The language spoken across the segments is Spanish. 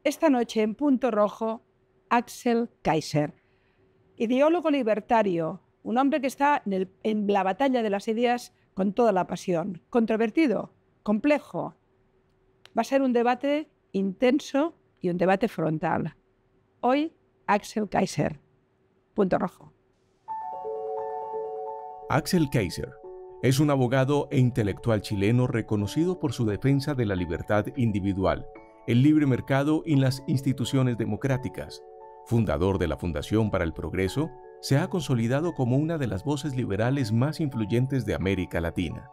Esta noche en Punto Rojo, Axel Kaiser, ideólogo libertario, un hombre que está en la batalla de las ideas con toda la pasión, controvertido, complejo. Va a ser un debate intenso y un debate frontal. Hoy, Axel Kaiser, Punto Rojo. Axel Kaiser es un abogado e intelectual chileno reconocido por su defensa de la libertad individual, el libre mercado y las instituciones democráticas. Fundador de la Fundación para el Progreso, se ha consolidado como una de las voces liberales más influyentes de América Latina.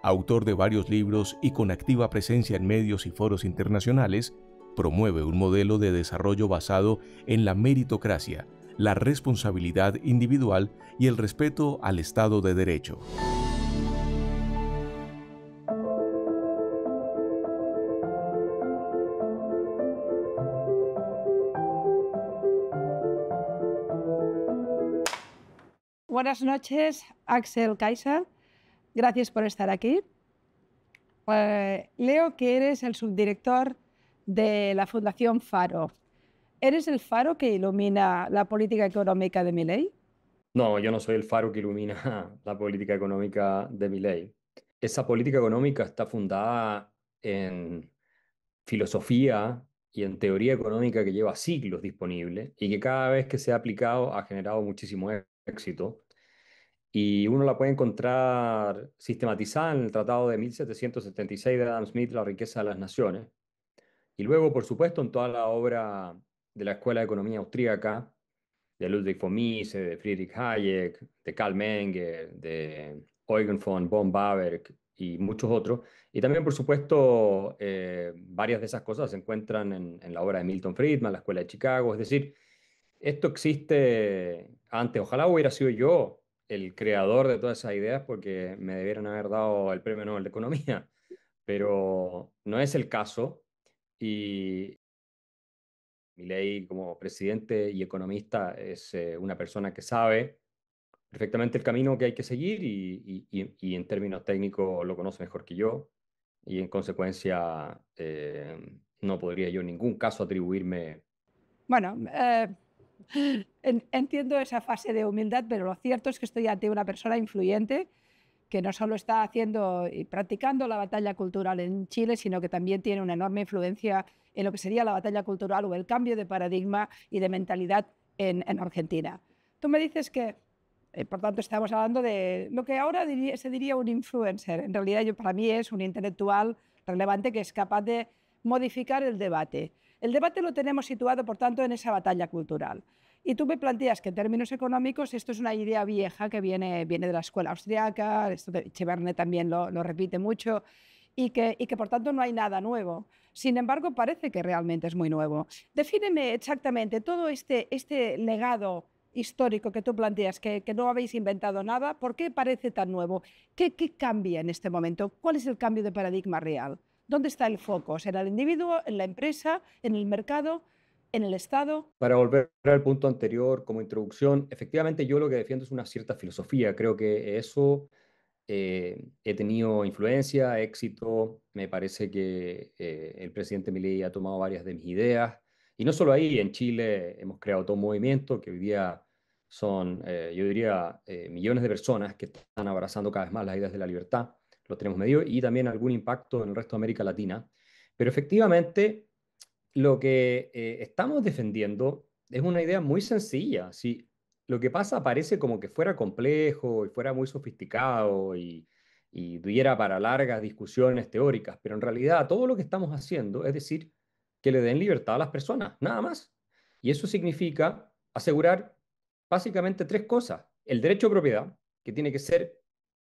Autor de varios libros y con activa presencia en medios y foros internacionales, promueve un modelo de desarrollo basado en la meritocracia, la responsabilidad individual y el respeto al Estado de Derecho. Buenas noches, Axel Kaiser. Gracias por estar aquí. Leo que eres el subdirector de la Fundación Faro. ¿Eres el faro que ilumina la política económica de Milei? No, yo no soy el faro que ilumina la política económica de Milei. Esa política económica está fundada en filosofía y en teoría económica que lleva siglos disponible y que cada vez que se ha aplicado ha generado muchísimo éxito. Y uno la puede encontrar sistematizada en el Tratado de 1776 de Adam Smith, La riqueza de las naciones. Y luego, por supuesto, en toda la obra de la Escuela de Economía Austríaca, de Ludwig von Mises, de Friedrich Hayek, de Karl Menger, de Eugen von Bawerk y muchos otros. Y también, por supuesto, varias de esas cosas se encuentran en la obra de Milton Friedman, la Escuela de Chicago. Es decir, esto existe antes. Ojalá hubiera sido yo el creador de todas esas ideas porque me debieran haber dado el Premio Nobel de Economía, pero no es el caso. Y Milei, como presidente y economista, es una persona que sabe perfectamente el camino que hay que seguir y en términos técnicos lo conoce mejor que yo. Y en consecuencia, no podría yo en ningún caso atribuirme. Bueno, entiendo esa fase de humildad, pero lo cierto es que estoy ante una persona influyente que no solo está haciendo y practicando la batalla cultural en Chile, sino que también tiene una enorme influencia en lo que sería la batalla cultural o el cambio de paradigma y de mentalidad en Argentina. Tú me dices que, por tanto, estamos hablando de lo que ahora se diría un influencer. En realidad, para mí es un intelectual relevante que es capaz de modificar el debate. El debate lo tenemos situado, por tanto, en esa batalla cultural. Y tú me planteas que en términos económicos esto es una idea vieja que viene de la escuela austriaca, esto de Cheverne también lo repite mucho, y que por tanto no hay nada nuevo. Sin embargo, parece que realmente es muy nuevo. Defíneme exactamente todo este legado histórico que tú planteas, que no habéis inventado nada. ¿Por qué parece tan nuevo? ¿Qué cambia en este momento? ¿Cuál es el cambio de paradigma real? ¿Dónde está el foco? ¿En el individuo, en la empresa, en el mercado, en el Estado? Para volver al punto anterior como introducción, efectivamente yo lo que defiendo es una cierta filosofía. Creo que eso he tenido influencia, éxito. Me parece que el presidente Milei ha tomado varias de mis ideas. Y no solo ahí, en Chile hemos creado todo un movimiento que hoy día son, yo diría, millones de personas que están abrazando cada vez más las ideas de la libertad. Lo tenemos medido y también algún impacto en el resto de América Latina. Pero efectivamente, lo que estamos defendiendo es una idea muy sencilla. Si lo que pasa parece como que fuera complejo y fuera muy sofisticado y diera para largas discusiones teóricas, pero en realidad todo lo que estamos haciendo es decir que le den libertad a las personas, nada más. Y eso significa asegurar básicamente tres cosas. El derecho a propiedad, que tiene que ser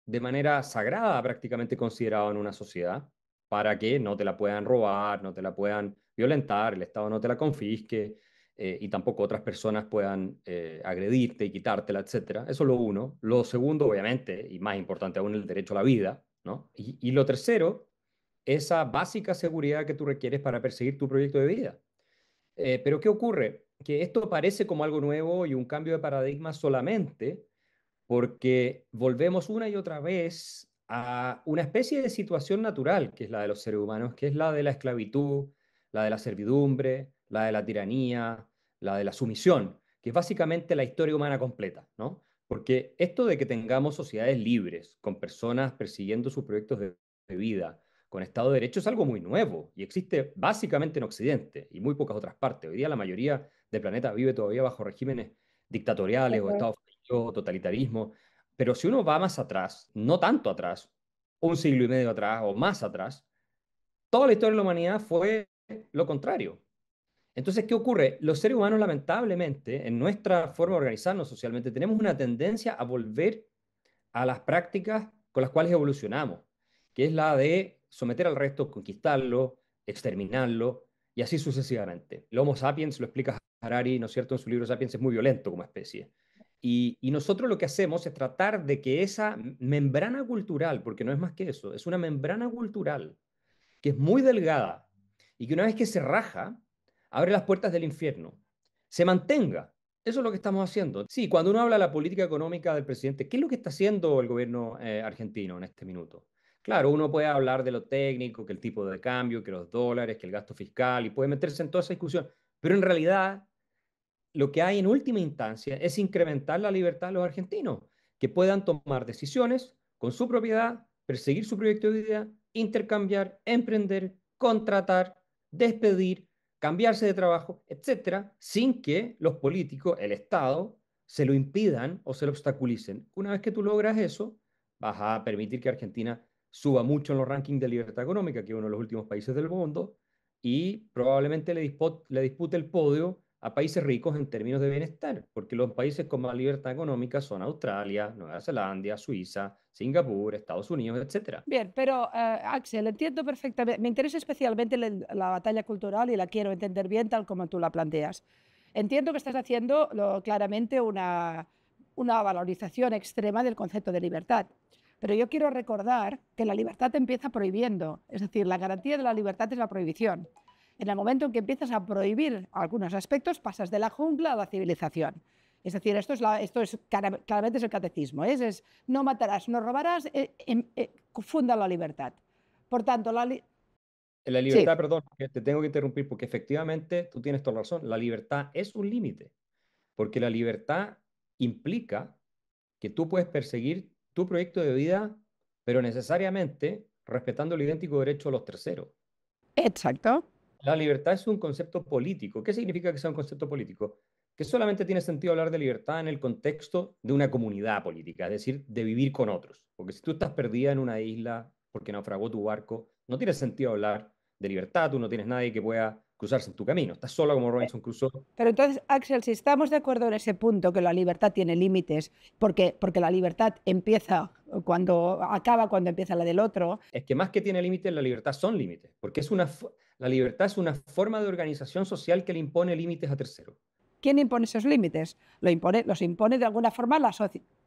de manera sagrada prácticamente considerado en una sociedad, para que no te la puedan robar, no te la puedan violentar, el Estado no te la confisque y tampoco otras personas puedan agredirte y quitártela, etcétera. Eso es lo uno. Lo segundo, obviamente, y más importante aún, el derecho a la vida, ¿no? Y lo tercero, esa básica seguridad que tú requieres para perseguir tu proyecto de vida. Pero ¿qué ocurre? Que esto parece como algo nuevo y un cambio de paradigma solamente porque volvemos una y otra vez a una especie de situación natural, que es la de los seres humanos, que es la de la esclavitud, la de la servidumbre, la de la tiranía, la de la sumisión, que es básicamente la historia humana completa, ¿no? Porque esto de que tengamos sociedades libres, con personas persiguiendo sus proyectos de vida, con Estado de Derecho, es algo muy nuevo y existe básicamente en Occidente y muy pocas otras partes. Hoy día la mayoría del planeta vive todavía bajo regímenes dictatoriales o Ujú. estados fallidos, totalitarismo. Pero si uno va más atrás, no tanto atrás, un siglo y medio atrás o más atrás, toda la historia de la humanidad fue lo contrario. Entonces, ¿qué ocurre? Los seres humanos, lamentablemente, en nuestra forma de organizarnos socialmente, tenemos una tendencia a volver a las prácticas con las cuales evolucionamos, que es la de someter al resto, conquistarlo, exterminarlo y así sucesivamente. El Homo sapiens, lo explica Harari, ¿no es cierto?, en su libro Sapiens, es muy violento como especie. Y nosotros lo que hacemos es tratar de que esa membrana cultural, porque no es más que eso, es una membrana cultural que es muy delgada y que una vez que se raja, abre las puertas del infierno, se mantenga. Eso es lo que estamos haciendo. Sí, cuando uno habla de la política económica del presidente, ¿qué es lo que está haciendo el gobierno argentino en este minuto? Claro, uno puede hablar de lo técnico, que el tipo de cambio, que los dólares, que el gasto fiscal, y puede meterse en toda esa discusión, pero en realidad lo que hay en última instancia es incrementar la libertad de los argentinos, que puedan tomar decisiones con su propiedad, perseguir su proyecto de vida, intercambiar, emprender, contratar, despedir, cambiarse de trabajo, etcétera, sin que los políticos, el Estado, se lo impidan o se lo obstaculicen. Una vez que tú logras eso, vas a permitir que Argentina suba mucho en los rankings de libertad económica, que es uno de los últimos países del mundo, y probablemente le dispute el podio a países ricos en términos de bienestar, porque los países con más libertad económica son Australia, Nueva Zelanda, Suiza, Singapur, Estados Unidos, etcétera. Bien, pero Axel, entiendo perfectamente, me interesa especialmente la batalla cultural y la quiero entender bien tal como tú la planteas. Entiendo que estás haciendo claramente una valorización extrema del concepto de libertad, pero yo quiero recordar que la libertad empieza prohibiendo, es decir, la garantía de la libertad es la prohibición. En el momento en que empiezas a prohibir algunos aspectos, pasas de la jungla a la civilización. Es decir, claramente es el catecismo, es no matarás, no robarás, funda la libertad. Por tanto, La sí, libertad, perdón, que te tengo que interrumpir porque efectivamente tú tienes toda la razón, la libertad es un límite, porque la libertad implica que tú puedes perseguir tu proyecto de vida, pero necesariamente respetando el idéntico derecho a los terceros. exacto. La libertad es un concepto político. ¿Qué significa que sea un concepto político? Que solamente tiene sentido hablar de libertad en el contexto de una comunidad política, es decir, de vivir con otros. Porque si tú estás perdida en una isla porque naufragó tu barco, no tiene sentido hablar de libertad, tú no tienes nadie que pueda cruzarse en tu camino. Estás sola como Robinson Crusoe. Pero entonces, Axel, si estamos de acuerdo en ese punto, que la libertad tiene límites, porque la libertad empieza cuando acaba, cuando empieza la del otro. Es que más que tiene límites, la libertad son límites, porque la libertad es una forma de organización social que le impone límites a terceros. ¿Quién impone esos límites? Los impone de alguna forma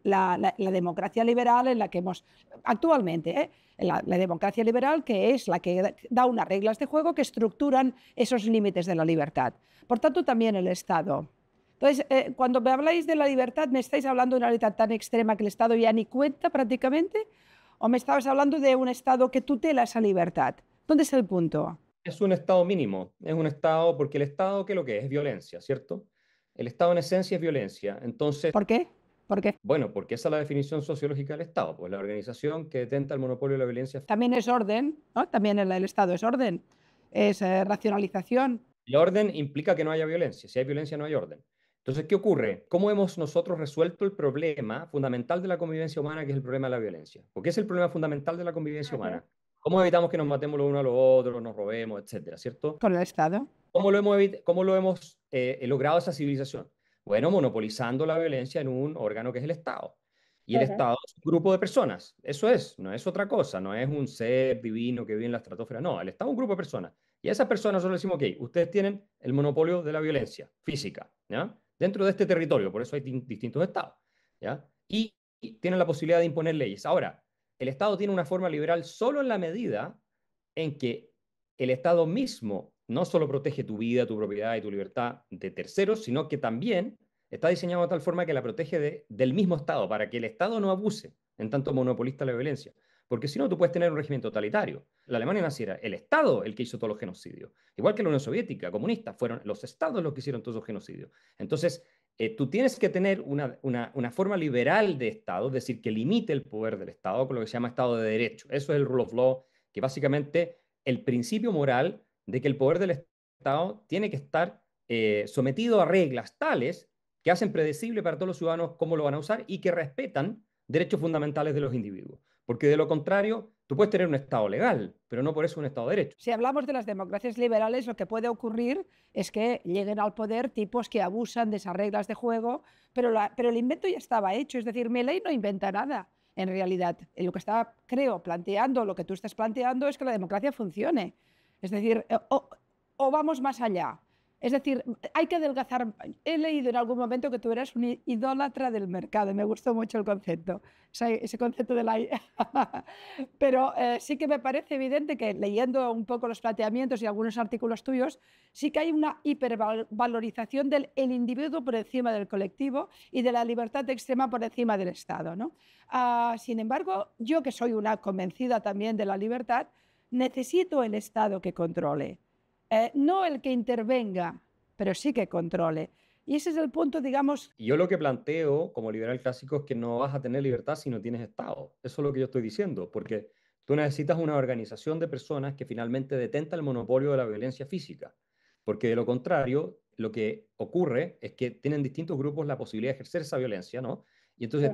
la democracia liberal en la que hemos actualmente, la democracia liberal, que es la que da unas reglas de juego que estructuran esos límites de la libertad. Por tanto, también el Estado. Entonces, cuando me habláis de la libertad, ¿me estáis hablando de una libertad tan extrema que el Estado ya ni cuenta prácticamente? ¿O me estabas hablando de un Estado que tutela esa libertad? ¿Dónde es el punto? Es un estado mínimo, es un estado, porque el estado, ¿qué es lo que es? Es violencia, ¿cierto? El estado en esencia es violencia. Entonces, ¿Por qué? ¿Por qué? bueno, porque esa es la definición sociológica del Estado, pues la organización que detenta el monopolio de la violencia. También es orden, ¿no? También el Estado es orden, es racionalización. El orden implica que no haya violencia, si hay violencia no hay orden. Entonces, ¿qué ocurre? ¿Cómo hemos nosotros resuelto el problema fundamental de la convivencia humana, que es el problema de la violencia? Porque es el problema fundamental de la convivencia humana. ¿Cómo evitamos que nos matemos los unos a los otros, nos robemos, etcétera, ¿cierto? Con el Estado. ¿Cómo lo hemos logrado esa civilización? Bueno, monopolizando la violencia en un órgano que es el Estado. Y el Estado es un grupo de personas. Eso es, no es otra cosa, no es un ser divino que vive en la estratosfera. No, el Estado es un grupo de personas. Y a esas personas nosotros decimos, ok, ustedes tienen el monopolio de la violencia física, ¿ya? Dentro de este territorio, por eso hay distintos estados, ¿ya? Y tienen la posibilidad de imponer leyes. Ahora, el Estado tiene una forma liberal solo en la medida en que el Estado mismo no solo protege tu vida, tu propiedad y tu libertad de terceros, sino que también está diseñado de tal forma que la protege del mismo Estado, para que el Estado no abuse en tanto monopolista la violencia. porque si no tú puedes tener un régimen totalitario. La Alemania nazi era el Estado el que hizo todos los genocidios, igual que la Unión Soviética, comunista, fueron los Estados los que hicieron todos los genocidios. Entonces, tú tienes que tener una forma liberal de Estado, es decir, que limite el poder del Estado con lo que se llama Estado de Derecho. Eso es el rule of law, que básicamente el principio moral de que el poder del Estado tiene que estar sometido a reglas tales que hacen predecible para todos los ciudadanos cómo lo van a usar y que respetan derechos fundamentales de los individuos. Porque de lo contrario, tú puedes tener un Estado legal, pero no por eso un Estado de derecho. Si hablamos de las democracias liberales, lo que puede ocurrir es que lleguen al poder tipos que abusan de esas reglas de juego, pero el invento ya estaba hecho. Es decir, Milei no inventa nada. En realidad, lo que está, creo, planteando, lo que tú estás planteando es que la democracia funcione. Es decir, o vamos más allá. Es decir, hay que adelgazar. He leído en algún momento que tú eras un idólatra del mercado y me gustó mucho el concepto, ese concepto de la... Pero sí que me parece evidente que leyendo un poco los planteamientos y algunos artículos tuyos, sí que hay una hipervalorización del individuo por encima del colectivo y de la libertad extrema por encima del Estado, ¿no? Sin embargo, yo que soy una convencida también de la libertad, necesito el Estado que controle. No el que intervenga, pero sí que controle. Y ese es el punto, digamos... Y yo lo que planteo como liberal clásico es que no vas a tener libertad si no tienes Estado. Eso es lo que yo estoy diciendo, porque tú necesitas una organización de personas que finalmente detenta el monopolio de la violencia física, porque de lo contrario, lo que ocurre es que tienen distintos grupos la posibilidad de ejercer esa violencia, ¿no? Y entonces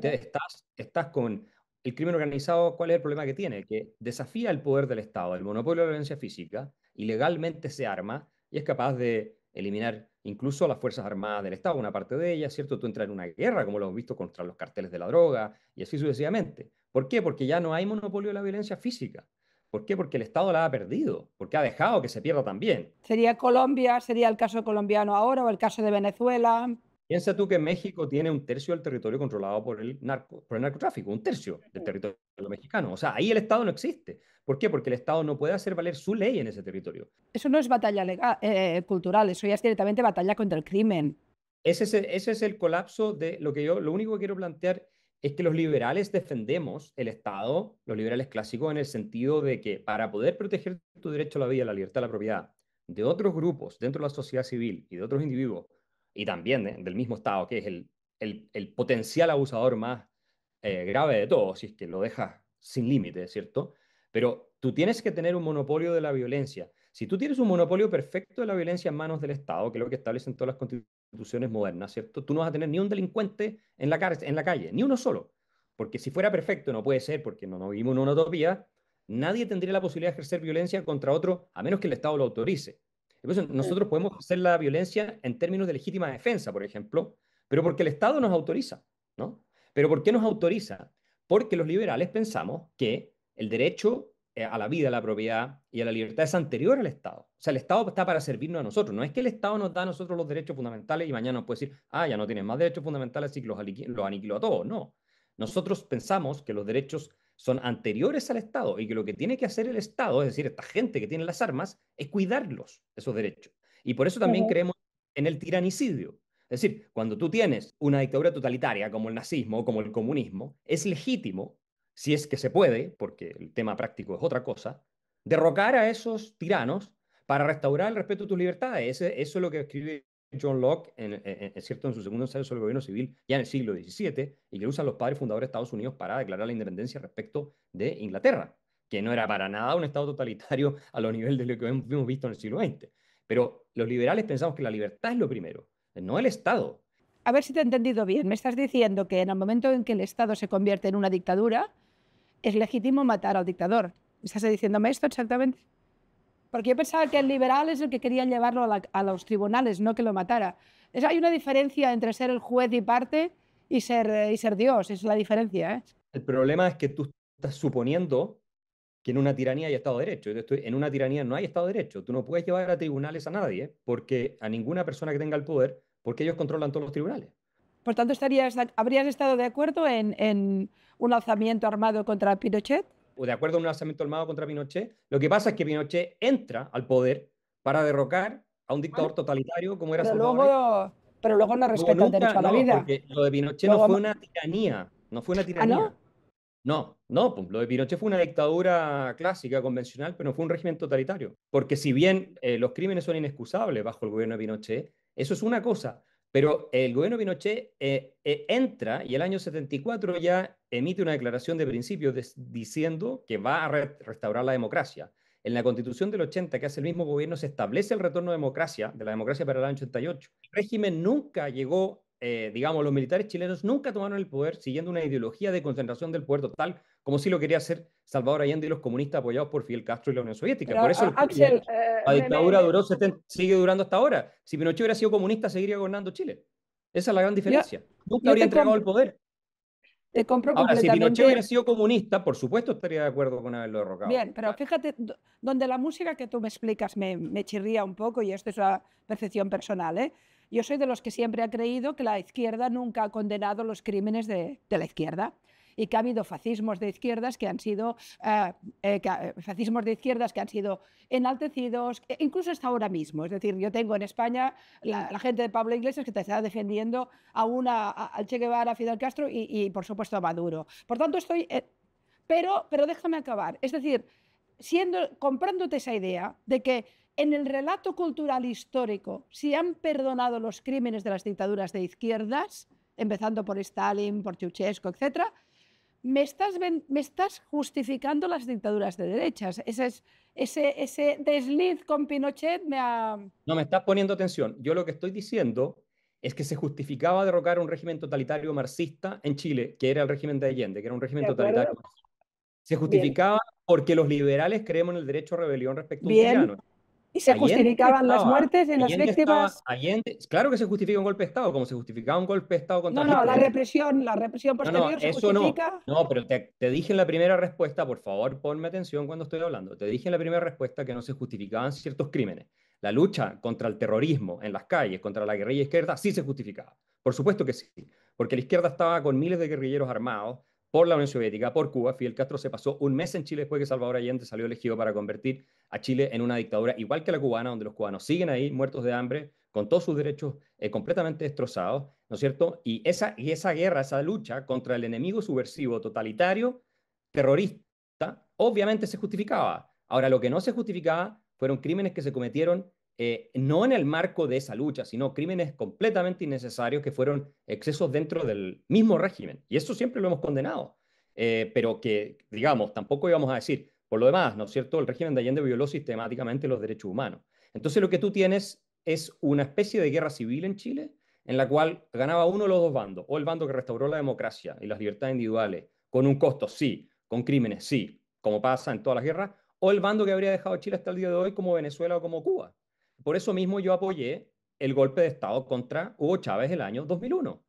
estás con el crimen organizado. ¿Cuál es el problema que tiene? Que desafía el poder del Estado, el monopolio de la violencia física, y legalmente se arma y es capaz de eliminar incluso las Fuerzas Armadas del Estado, una parte de ellas, ¿cierto? Tú entras en una guerra, como lo hemos visto, contra los carteles de la droga y así sucesivamente. ¿Por qué? Porque ya no hay monopolio de la violencia física. ¿Por qué? Porque el Estado la ha perdido, porque ha dejado que se pierda también. Sería Colombia, sería el caso colombiano ahora o el caso de Venezuela. Piensa tú que México tiene un tercio del territorio controlado por el narcotráfico, un tercio del territorio mexicano. O sea, ahí el Estado no existe. ¿Por qué? Porque el Estado no puede hacer valer su ley en ese territorio. Eso no es batalla legal, cultural, eso ya es directamente batalla contra el crimen. Ese es el colapso de lo que yo, lo único que quiero plantear es que los liberales defendemos el Estado, los liberales clásicos, en el sentido de que para poder proteger tu derecho a la vida, la libertad, a la propiedad de otros grupos dentro de la sociedad civil y de otros individuos, y también del mismo Estado, que es el potencial abusador más grave de todos, si es que lo dejas sin límite, ¿cierto? Pero tú tienes que tener un monopolio de la violencia. Si tú tienes un monopolio perfecto de la violencia en manos del Estado, que es lo que establecen todas las constituciones modernas, ¿cierto? Tú no vas a tener ni un delincuente en la calle, ni uno solo. Porque si fuera perfecto, no puede ser, porque no vivimos en una utopía, nadie tendría la posibilidad de ejercer violencia contra otro, a menos que el Estado lo autorice. Entonces, nosotros podemos hacer la violencia en términos de legítima defensa, por ejemplo, pero porque el Estado nos autoriza, ¿no? ¿Pero por qué nos autoriza? Porque los liberales pensamos que el derecho a la vida, a la propiedad y a la libertad es anterior al Estado. O sea, el Estado está para servirnos a nosotros. No es que el Estado nos da a nosotros los derechos fundamentales y mañana nos puede decir, ya no tienes más derechos fundamentales, así que los aniquiló a todos. No. Nosotros pensamos que los derechos son anteriores al Estado y que lo que tiene que hacer el Estado, es decir, esta gente que tiene las armas, es cuidarlos, esos derechos. Y por eso también creemos en el tiranicidio. Es decir, cuando tú tienes una dictadura totalitaria como el nazismo o como el comunismo, es legítimo, si es que se puede, porque el tema práctico es otra cosa, derrocar a esos tiranos para restaurar el respeto a tus libertades. Eso es lo que escribe John Locke, cierto, en su segundo ensayo sobre el gobierno civil, ya en el siglo XVII, y que usan los padres fundadores de Estados Unidos para declarar la independencia respecto de Inglaterra, que no era para nada un estado totalitario a los niveles de lo que hemos visto en el siglo XX. Pero los liberales pensamos que la libertad es lo primero, no el Estado. A ver si te he entendido bien. Me estás diciendo que en el momento en que el Estado se convierte en una dictadura, es legítimo matar al dictador. ¿Estás diciéndome esto exactamente? Porque yo pensaba que el liberal es el que quería llevarlo a los tribunales, no que lo matara. Hay una diferencia entre ser el juez y parte y ser Dios. Es la diferencia, ¿eh? El problema es que tú estás suponiendo que en una tiranía hay Estado de Derecho. En una tiranía no hay Estado de Derecho. Tú no puedes llevar a tribunales a nadie, porque a ninguna persona que tenga el poder, porque ellos controlan todos los tribunales. Por tanto, ¿habrías estado de acuerdo en un alzamiento armado contra Pinochet? O de acuerdo a un alzamiento armado contra Pinochet. Lo que pasa es que Pinochet entra al poder para derrocar a un dictador totalitario como era Salvador Allende. Pero luego no respeta el derecho a la vida. Porque lo de Pinochet luego, no fue una tiranía, no fue una tiranía. ¿Ah, no? No, pues, lo de Pinochet fue una dictadura clásica, convencional, pero no fue un régimen totalitario. Porque si bien los crímenes son inexcusables bajo el gobierno de Pinochet, eso es una cosa, pero el gobierno de Pinochet entra y el año 74 ya emite una declaración de principios diciendo que va a restaurar la democracia. En la Constitución del 80, que hace el mismo gobierno, se establece el retorno de la democracia para el año 88. El régimen nunca llegó, digamos, los militares chilenos nunca tomaron el poder siguiendo una ideología de concentración del poder total, como si lo quería hacer Salvador Allende y los comunistas apoyados por Fidel Castro y la Unión Soviética. Pero Por eso Axel, la dictadura duró sigue durando hasta ahora. Si Pinochet hubiera sido comunista, seguiría gobernando Chile. Esa es la gran yo, diferencia. Nunca yo habría entregado el poder. te compro Ahora, si Pinochet hubiera completamente. sido comunista, por supuesto estaría de acuerdo con haberlo derrocado. Bien, pero Claro. fíjate, donde la música que tú me explicas me chirría un poco, y esto es una percepción personal, ¿eh? Yo soy de los que siempre ha creído que la izquierda nunca ha condenado los crímenes de la izquierda, y que ha habido fascismos de izquierdas que han sido fascismos de izquierdas que han sido enaltecidos, incluso hasta ahora mismo. Es decir, yo tengo en España la gente de Pablo Iglesias que te está defendiendo al Che Guevara, a Fidel Castro y, por supuesto, a Maduro. Por tanto, estoy pero déjame acabar. Es decir, comprándote esa idea de que en el relato cultural histórico se han perdonado los crímenes de las dictaduras de izquierdas, empezando por Stalin, por Ceausescu, etcétera, me estás justificando las dictaduras de derechas. Ese desliz con Pinochet me ha... No me estás poniendo atención. Yo lo que estoy diciendo es que se justificaba derrocar un régimen totalitario marxista en Chile, que era el régimen de Allende, que era un régimen ¿De totalitario. acuerdo? Se Bien, justificaba porque los liberales creemos en el derecho a rebelión respecto a un bien. tirano. Y se Allende justificaban las estaba, muertes en las víctimas. Claro que se justifica un golpe de Estado, como se justificaba un golpe de Estado No, contra no, Hitler. la represión No, posterior se eso no. justifica. No, pero te dije en la primera respuesta, por favor, ponme atención cuando estoy hablando. Te dije en la primera respuesta que no se justificaban ciertos crímenes. La lucha contra el terrorismo en las calles, contra la guerrilla izquierda, sí se justificaba. Por supuesto que sí, porque la izquierda estaba con miles de guerrilleros armados por la Unión Soviética, por Cuba. Fidel Castro se pasó un mes en Chile después que Salvador Allende salió elegido para convertir a Chile en una dictadura igual que la cubana, donde los cubanos siguen ahí muertos de hambre, con todos sus derechos completamente destrozados, ¿no es cierto? Y esa guerra, esa lucha contra el enemigo subversivo, totalitario, terrorista, obviamente se justificaba. Ahora, lo que no se justificaba fueron crímenes que se cometieron no en el marco de esa lucha, sino crímenes completamente innecesarios que fueron excesos dentro del mismo régimen. Y eso siempre lo hemos condenado. Pero que, digamos, tampoco íbamos a decir, por lo demás, ¿no es cierto? El régimen de Allende violó sistemáticamente los derechos humanos. Entonces, lo que tú tienes es una especie de guerra civil en Chile, en la cual ganaba uno de los dos bandos, o el bando que restauró la democracia y las libertades individuales, con un costo, sí, con crímenes, sí, como pasa en todas las guerras, o el bando que habría dejado a Chile hasta el día de hoy como Venezuela o como Cuba. Por eso mismo yo apoyé el golpe de Estado contra Hugo Chávez el año 2001,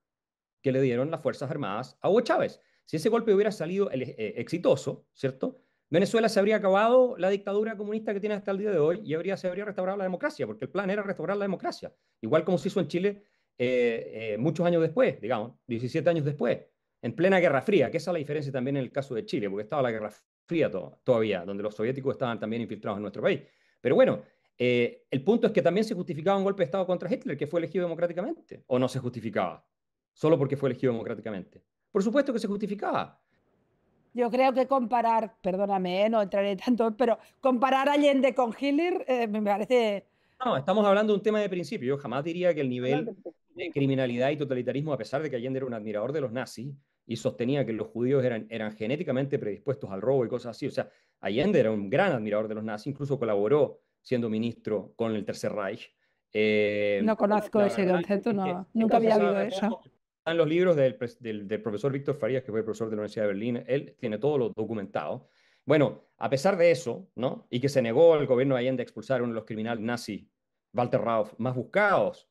que le dieron las Fuerzas Armadas a Hugo Chávez. Si ese golpe hubiera salido exitoso, ¿cierto? Venezuela se habría acabado la dictadura comunista que tiene hasta el día de hoy y se habría restaurado la democracia, porque el plan era restaurar la democracia, igual como se hizo en Chile muchos años después, digamos, 17 años después, en plena Guerra Fría, que esa es la diferencia también en el caso de Chile, porque estaba la Guerra Fría todavía, donde los soviéticos estaban también infiltrados en nuestro país. Pero bueno, el punto es que también se justificaba un golpe de Estado contra Hitler, que fue elegido democráticamente, o no se justificaba, solo porque fue elegido democráticamente. Por supuesto que se justificaba. Yo creo que comparar, perdóname, no entraré tanto, pero comparar Allende con Hitler me parece... No, estamos hablando de un tema de principio. Yo jamás diría que el nivel de criminalidad y totalitarismo, a pesar de que Allende era un admirador de los nazis y sostenía que los judíos eran genéticamente predispuestos al robo y cosas así. O sea, Allende era un gran admirador de los nazis, incluso colaboró siendo ministro con el Tercer Reich. No conozco La ese verdad concepto, es que no, nunca esto se había habido sabe eso. poco. Están los libros del profesor Víctor Farías, que fue profesor de la Universidad de Berlín. Él tiene todo lo documentado. Bueno, a pesar de eso, ¿no? Y que se negó el gobierno de Allende a expulsar a uno de los criminales nazis, Walter Rauf, más buscados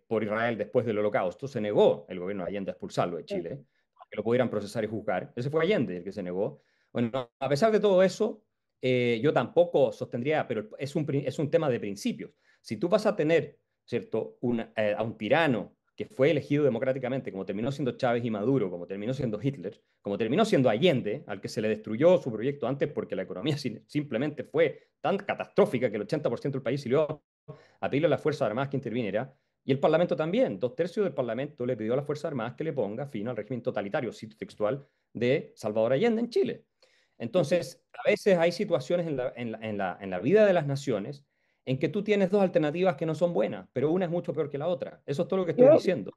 por Israel después del Holocausto, se negó el gobierno de Allende a expulsarlo de Chile, para que lo pudieran procesar y juzgar. Ese fue Allende el que se negó. Bueno, a pesar de todo eso, yo tampoco sostendría, pero es un tema de principios. Si tú vas a tener, ¿cierto?, a un tirano que fue elegido democráticamente, como terminó siendo Chávez y Maduro, como terminó siendo Hitler, como terminó siendo Allende, al que se le destruyó su proyecto antes porque la economía simplemente fue tan catastrófica que el 80% del país salió a pedirle a las Fuerzas Armadas que interviniera, Y el Parlamento también. 2/3 del Parlamento le pidió a las Fuerzas Armadas que le ponga fin al régimen totalitario, cito textual, de Salvador Allende en Chile. Entonces, a veces hay situaciones en la vida de las naciones en que tú tienes dos alternativas que no son buenas, pero una es mucho peor que la otra. Eso es todo lo que estoy Yo diciendo.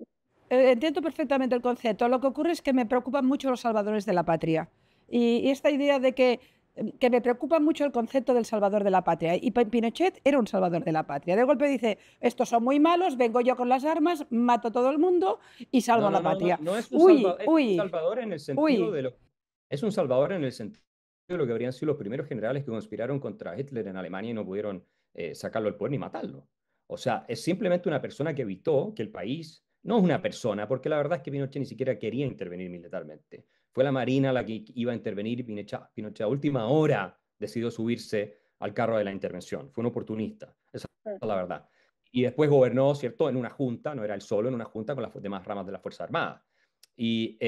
entiendo perfectamente el concepto. Lo que ocurre es que me preocupan mucho los salvadores de la patria. Y esta idea de que me preocupa mucho el concepto del salvador de la patria. Y Pinochet era un salvador de la patria. De golpe dice, estos son muy malos, vengo yo con las armas, mato a todo el mundo y salvo No, a la no, no, no, patria. no es un Uy, salvador, es un uy, salvador en el sentido uy. de lo, es un salvador en el sentido de lo que habrían sido los primeros generales que conspiraron contra Hitler en Alemania y no pudieron sacarlo del poder ni matarlo. O sea, es simplemente una persona que evitó que el país, no es una persona, porque la verdad es que Pinochet ni siquiera quería intervenir militarmente. Fue la Marina la que iba a intervenir y Pinochet a última hora decidió subirse al carro de la intervención. Fue un oportunista, esa es la verdad. Y después gobernó, ¿cierto?, en una junta, no era él solo, en una junta con las demás ramas de la Fuerza Armada. Y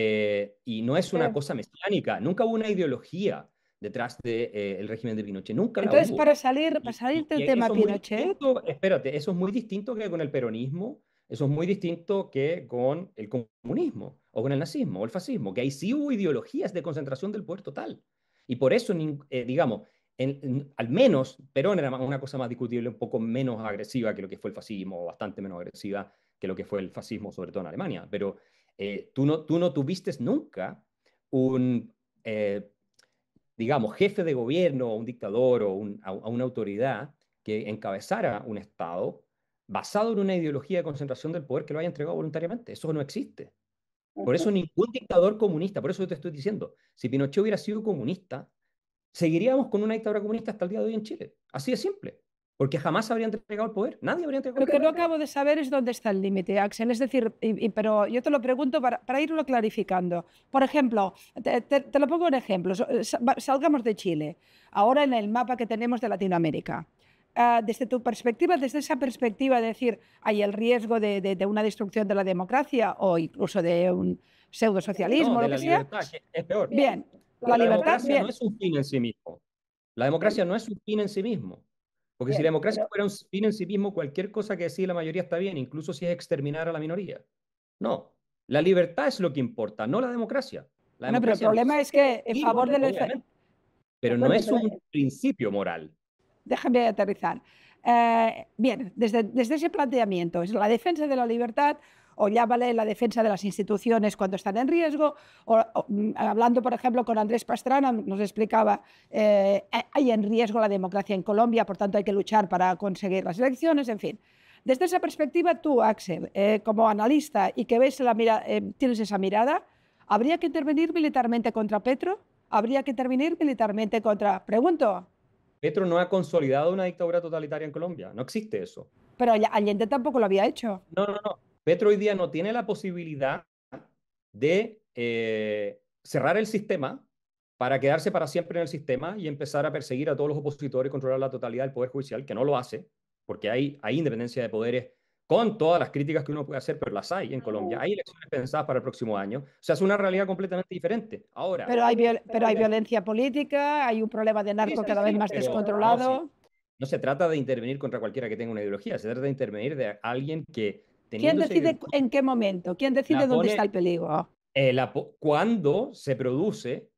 no es una cosa mesiánica, nunca hubo una ideología detrás del régimen de Pinochet, nunca la Entonces, hubo. para Y, salir y- del y tema eso es muy Pinochet, distinto, espérate, eso es muy distinto que con el peronismo, eso es muy distinto que con el comunismo, o con el nazismo, o el fascismo, que ahí sí hubo ideologías de concentración del poder total. Y por eso, digamos, al menos Perón era una cosa más discutible, un poco menos agresiva que lo que fue el fascismo, o bastante menos agresiva que lo que fue el fascismo, sobre todo en Alemania. Pero tú no tuviste nunca un, eh, digamos, jefe de gobierno, o un dictador, o a una autoridad que encabezara un Estado basado en una ideología de concentración del poder que lo haya entregado voluntariamente. Eso no existe. Por eso ningún dictador comunista, por eso yo te estoy diciendo, si Pinochet hubiera sido comunista, seguiríamos con una dictadura comunista hasta el día de hoy en Chile. Así de simple. Porque jamás habría entregado el poder. Nadie habría entregado lo el que no poder. acabo de saber es dónde está el límite, Axel. Es decir, pero yo te lo pregunto para irlo clarificando. Por ejemplo, te lo pongo en ejemplo. Salgamos de Chile. Ahora en el mapa que tenemos de Latinoamérica. Desde tu perspectiva, desde esa perspectiva de decir, hay el riesgo de una destrucción de la democracia o incluso de un No, pseudosocialismo, de lo la que sea. libertad, que es peor. Bien, la La libertad, democracia no bien. es un fin en sí mismo. La democracia no es un fin en sí mismo. Porque si la Bien, democracia pero fuera un fin en sí mismo, cualquier cosa que decida la mayoría está bien, incluso si es exterminar a la minoría. No, la libertad es lo que importa, no la democracia. La bueno, pero el democracia no problema es es que en favor efectivo, del obviamente, pero no es un principio moral. déjame aterrizar. Bien, desde ese planteamiento, es la defensa de la libertad, o llámale la defensa de las instituciones cuando están en riesgo, hablando, por ejemplo, con Andrés Pastrana, nos explicaba, hay en riesgo la democracia en Colombia, por tanto hay que luchar para conseguir las elecciones, en fin. Desde esa perspectiva, tú, Axel, como analista y que ves tienes esa mirada, ¿habría que intervenir militarmente contra Petro? ¿Habría que intervenir militarmente contra... Pregunto. Petro no ha consolidado una dictadura totalitaria en Colombia, no existe eso. Pero Allende tampoco lo había hecho. No, no, no. Petro hoy día no tiene la posibilidad de cerrar el sistema para quedarse para siempre en el sistema y empezar a perseguir a todos los opositores y controlar la totalidad del Poder Judicial, que no lo hace, porque hay independencia de poderes con todas las críticas que uno puede hacer, pero las hay en Colombia. Hay elecciones pensadas para el próximo año. O sea, es una realidad completamente diferente. Ahora, Pero hay violencia política, hay un problema de sí, narco sí, cada vez sí, más pero no, sí, descontrolado. no se trata de intervenir contra cualquiera que tenga una ideología, se trata de intervenir de alguien que, ¿Quién teniendo esa decide ideología, en qué momento? ¿Quién decide la dónde está pone el peligro? cuando se produce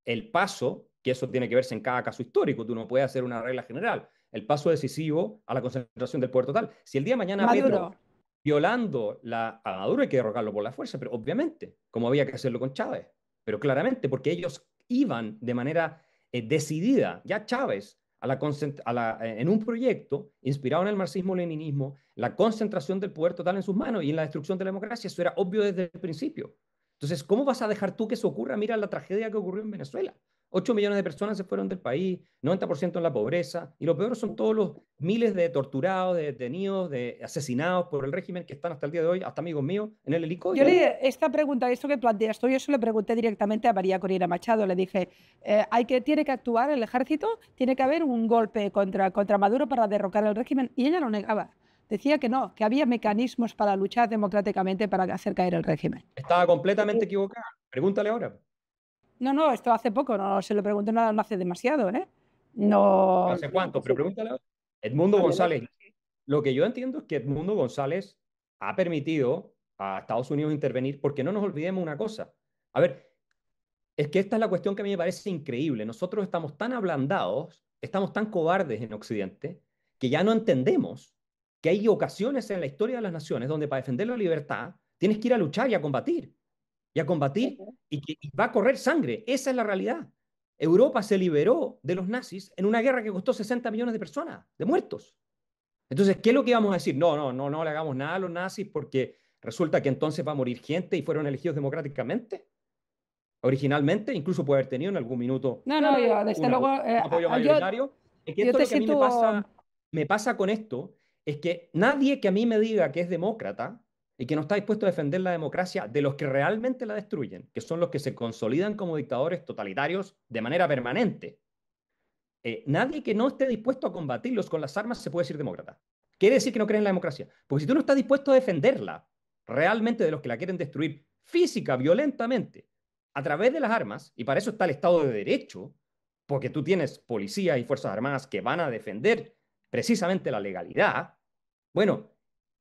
el paso, que eso tiene que verse en cada caso histórico, tú no puedes hacer una regla general, el paso decisivo a la concentración del poder total. Si el día de mañana Maduro. Petro, violando a Maduro, hay que derrocarlo por la fuerza, pero obviamente, como había que hacerlo con Chávez, pero claramente, porque ellos iban de manera decidida, ya Chávez, en un proyecto inspirado en el marxismo-leninismo, la concentración del poder total en sus manos y en la destrucción de la democracia, eso era obvio desde el principio. Entonces, ¿cómo vas a dejar tú que eso ocurra? Mira la tragedia que ocurrió en Venezuela. 8 millones de personas se fueron del país, 90% en la pobreza, y lo peor son todos los miles de torturados, de detenidos, de asesinados por el régimen que están hasta el día de hoy, hasta amigos míos, en el helicóptero. Esta pregunta, esto que planteas tú, yo se lo pregunté directamente a María Corina Machado. Le dije, tiene que actuar el ejército, tiene que haber un golpe contra Maduro para derrocar el régimen. Y ella lo negaba. Decía que no, que había mecanismos para luchar democráticamente para hacer caer el régimen. Estaba completamente equivocada. Pregúntale ahora. No, no, esto hace poco, no se lo pregunté, no hace demasiado, ¿eh? No. ¿Hace cuánto? Pero pregúntale ahora. Edmundo González. Lo que yo entiendo es que Edmundo González ha permitido a Estados Unidos intervenir, porque no nos olvidemos una cosa. A ver, es que esta es la cuestión que a mí me parece increíble. Nosotros estamos tan ablandados, estamos tan cobardes en Occidente, que ya no entendemos que hay ocasiones en la historia de las naciones donde para defender la libertad tienes que ir a luchar y a combatir, y va a correr sangre. Esa es la realidad. Europa se liberó de los nazis en una guerra que costó 60 millones de personas, de muertos. Entonces, ¿qué es lo que vamos a decir? No le hagamos nada a los nazis porque resulta que entonces va a morir gente y fueron elegidos democráticamente. Originalmente, incluso puede haber tenido en algún minuto No, no, yo desde luego, un apoyo mayoritario. Es que yo esto te lo que a mí sitúo. me pasa con esto, es que nadie que a mí me diga que es demócrata y que no está dispuesto a defender la democracia de los que realmente la destruyen, que son los que se consolidan como dictadores totalitarios de manera permanente, nadie que no esté dispuesto a combatirlos con las armas se puede decir demócrata. Quiere decir que no cree en la democracia. Porque si tú no estás dispuesto a defenderla realmente de los que la quieren destruir física, violentamente, a través de las armas, y para eso está el Estado de Derecho, porque tú tienes policías y fuerzas armadas que van a defender precisamente la legalidad, bueno,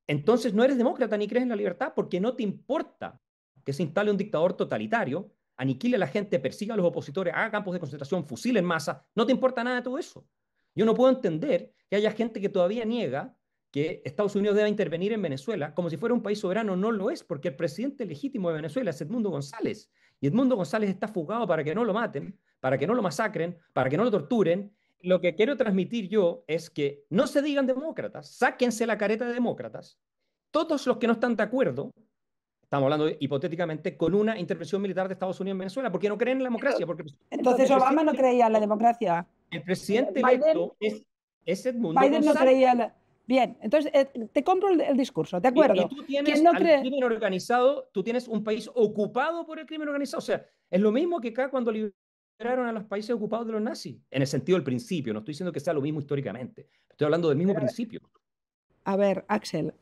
entonces no eres demócrata ni crees en la libertad porque no te importa que se instale un dictador totalitario, aniquile a la gente, persiga a los opositores, haga campos de concentración, fusile en masa, no te importa nada de todo eso. Yo no puedo entender que haya gente que todavía niega que Estados Unidos deba intervenir en Venezuela como si fuera un país soberano. No lo es, porque el presidente legítimo de Venezuela es Edmundo González. Y Edmundo González está fugado para que no lo maten, para que no lo masacren, para que no lo torturen. Lo que quiero transmitir yo es que no se digan demócratas, sáquense la careta de demócratas. Todos los que no están de acuerdo, estamos hablando hipotéticamente, con una intervención militar de Estados Unidos en Venezuela, porque no creen en la democracia, porque Entonces Obama no creía en la democracia. el presidente Biden, electo es Edmundo Biden no González. creía en la... Bien, entonces te compro el discurso, de Y acuerdo. tú ¿Quién tienes no al cree? crimen organizado, tú tienes un país ocupado por el crimen organizado. O sea, es lo mismo que acá cuando liberaron a los países ocupados de los nazis, en el sentido del principio. No estoy diciendo que sea lo mismo históricamente. Estoy hablando del mismo principio. A ver, Axel,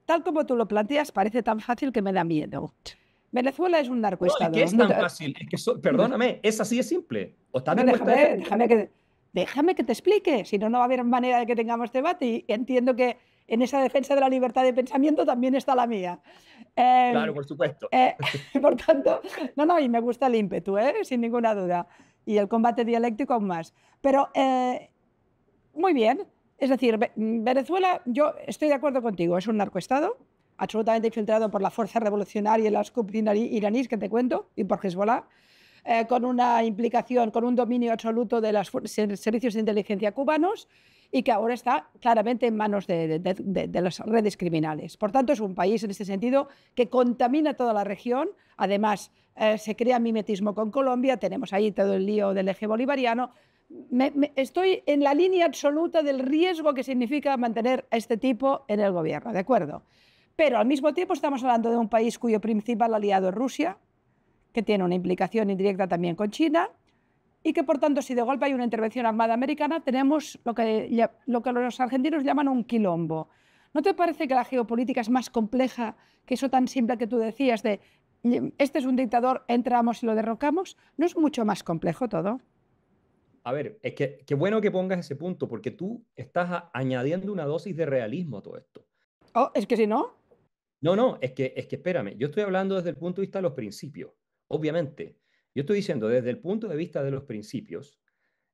tal como tú lo planteas, parece tan fácil que me da miedo. Venezuela es un No, es que narcoestado. es tan fácil. Es que, perdóname, es así de simple. ¿O estás No, dispuesto a defender? déjame que te explique, si no, no va a haber manera de que tengamos debate y entiendo que en esa defensa de la libertad de pensamiento también está la mía. Claro, Eh, por supuesto. por tanto, no, y me gusta el ímpetu, sin ninguna duda, y el combate dialéctico aún más. Pero, muy bien, es decir, Venezuela, yo estoy de acuerdo contigo, es un narcoestado, absolutamente infiltrado por la fuerza revolucionaria y las Quds iraníes que te cuento, y por Hezbollah, con una implicación, con un dominio absoluto de los servicios de inteligencia cubanos y que ahora está claramente en manos de las redes criminales. Por tanto, es un país en este sentido que contamina toda la región. Además, se crea mimetismo con Colombia, tenemos ahí todo el lío del eje bolivariano. Estoy en la línea absoluta del riesgo que significa mantener a este tipo en el gobierno, ¿de acuerdo? Pero al mismo tiempo estamos hablando de un país cuyo principal aliado es Rusia, que tiene una implicación indirecta también con China, y que por tanto si de golpe hay una intervención armada americana tenemos lo que los argentinos llaman un quilombo. ¿No te parece que la geopolítica es más compleja que eso tan simple que tú decías de este es un dictador, entramos y lo derrocamos? ¿No es mucho más complejo todo? A ver, es que qué bueno que pongas ese punto, porque tú estás añadiendo una dosis de realismo a todo esto. Oh, es que si no... No, es que espérame, yo estoy hablando desde el punto de vista de los principios. Obviamente, yo estoy diciendo desde el punto de vista de los principios,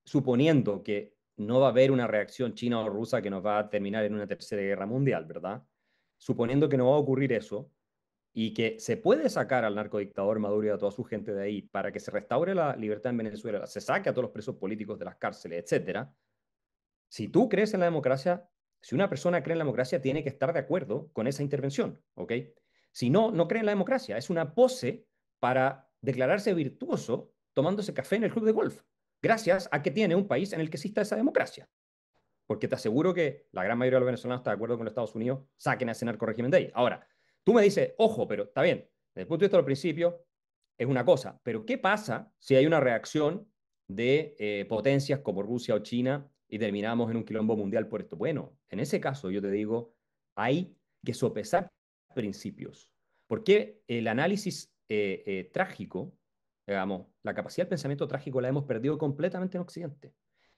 suponiendo que no va a haber una reacción china o rusa que nos va a terminar en una tercera guerra mundial, ¿verdad? Suponiendo que no va a ocurrir eso y que se puede sacar al narcodictador Maduro y a toda su gente de ahí para que se restaure la libertad en Venezuela, se saque a todos los presos políticos de las cárceles, etcétera. Si tú crees en la democracia, si una persona cree en la democracia, tiene que estar de acuerdo con esa intervención, ¿ok? Si no, no cree en la democracia. Es una pose para declararse virtuoso tomándose café en el club de golf, gracias a que tiene un país en el que exista esa democracia. Porque te aseguro que la gran mayoría de los venezolanos está de acuerdo con los Estados Unidos, saquen a ese narcorrégimen de ahí. Ahora, tú me dices, ojo, pero está bien, desde el punto de vista del principio, es una cosa, pero ¿qué pasa si hay una reacción de potencias como Rusia o China y terminamos en un quilombo mundial por esto? Bueno, en ese caso yo te digo, hay que sopesar principios, porque el análisis trágico, digamos, la capacidad del pensamiento trágico la hemos perdido completamente en Occidente.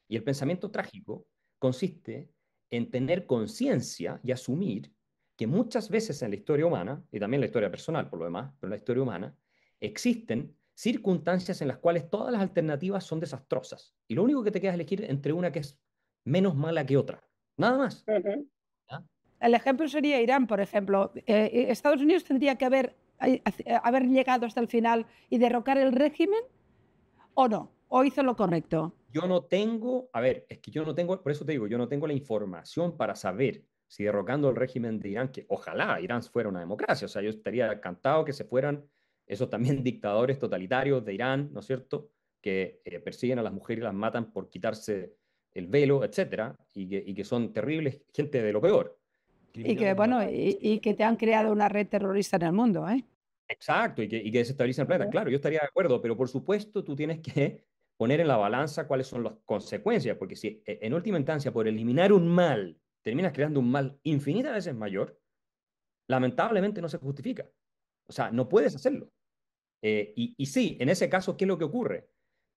Y el pensamiento trágico consiste en tener conciencia y asumir que muchas veces en la historia humana, y también en la historia personal por lo demás, pero en la historia humana, existen circunstancias en las cuales todas las alternativas son desastrosas. Y lo único que te queda es elegir entre una que es menos mala que otra. Nada más. Ujú. ¿Ya? El ejemplo sería Irán, por ejemplo. Estados Unidos tendría que haber llegado hasta el final y derrocar el régimen, ¿o no? ¿O hizo lo correcto? Yo no tengo, a ver, es que yo no tengo, por eso te digo, yo no tengo la información para saber si derrocando el régimen de Irán, que ojalá Irán fuera una democracia, o sea, yo estaría encantado que se fueran esos también dictadores totalitarios de Irán, ¿no es cierto?, que persiguen a las mujeres y las matan por quitarse el velo, etcétera, y que son terribles, gente de lo peor. Y que, Criminales bueno, malvados. y que te han creado una red terrorista en el mundo, ¿eh? Exacto, y que desestabilizan el planeta. Ujú. Claro, yo estaría de acuerdo, pero por supuesto tú tienes que poner en la balanza cuáles son las consecuencias, porque si en última instancia por eliminar un mal terminas creando un mal infinitas veces mayor, lamentablemente no se justifica. O sea, no puedes hacerlo. Y sí, en ese caso, ¿qué es lo que ocurre?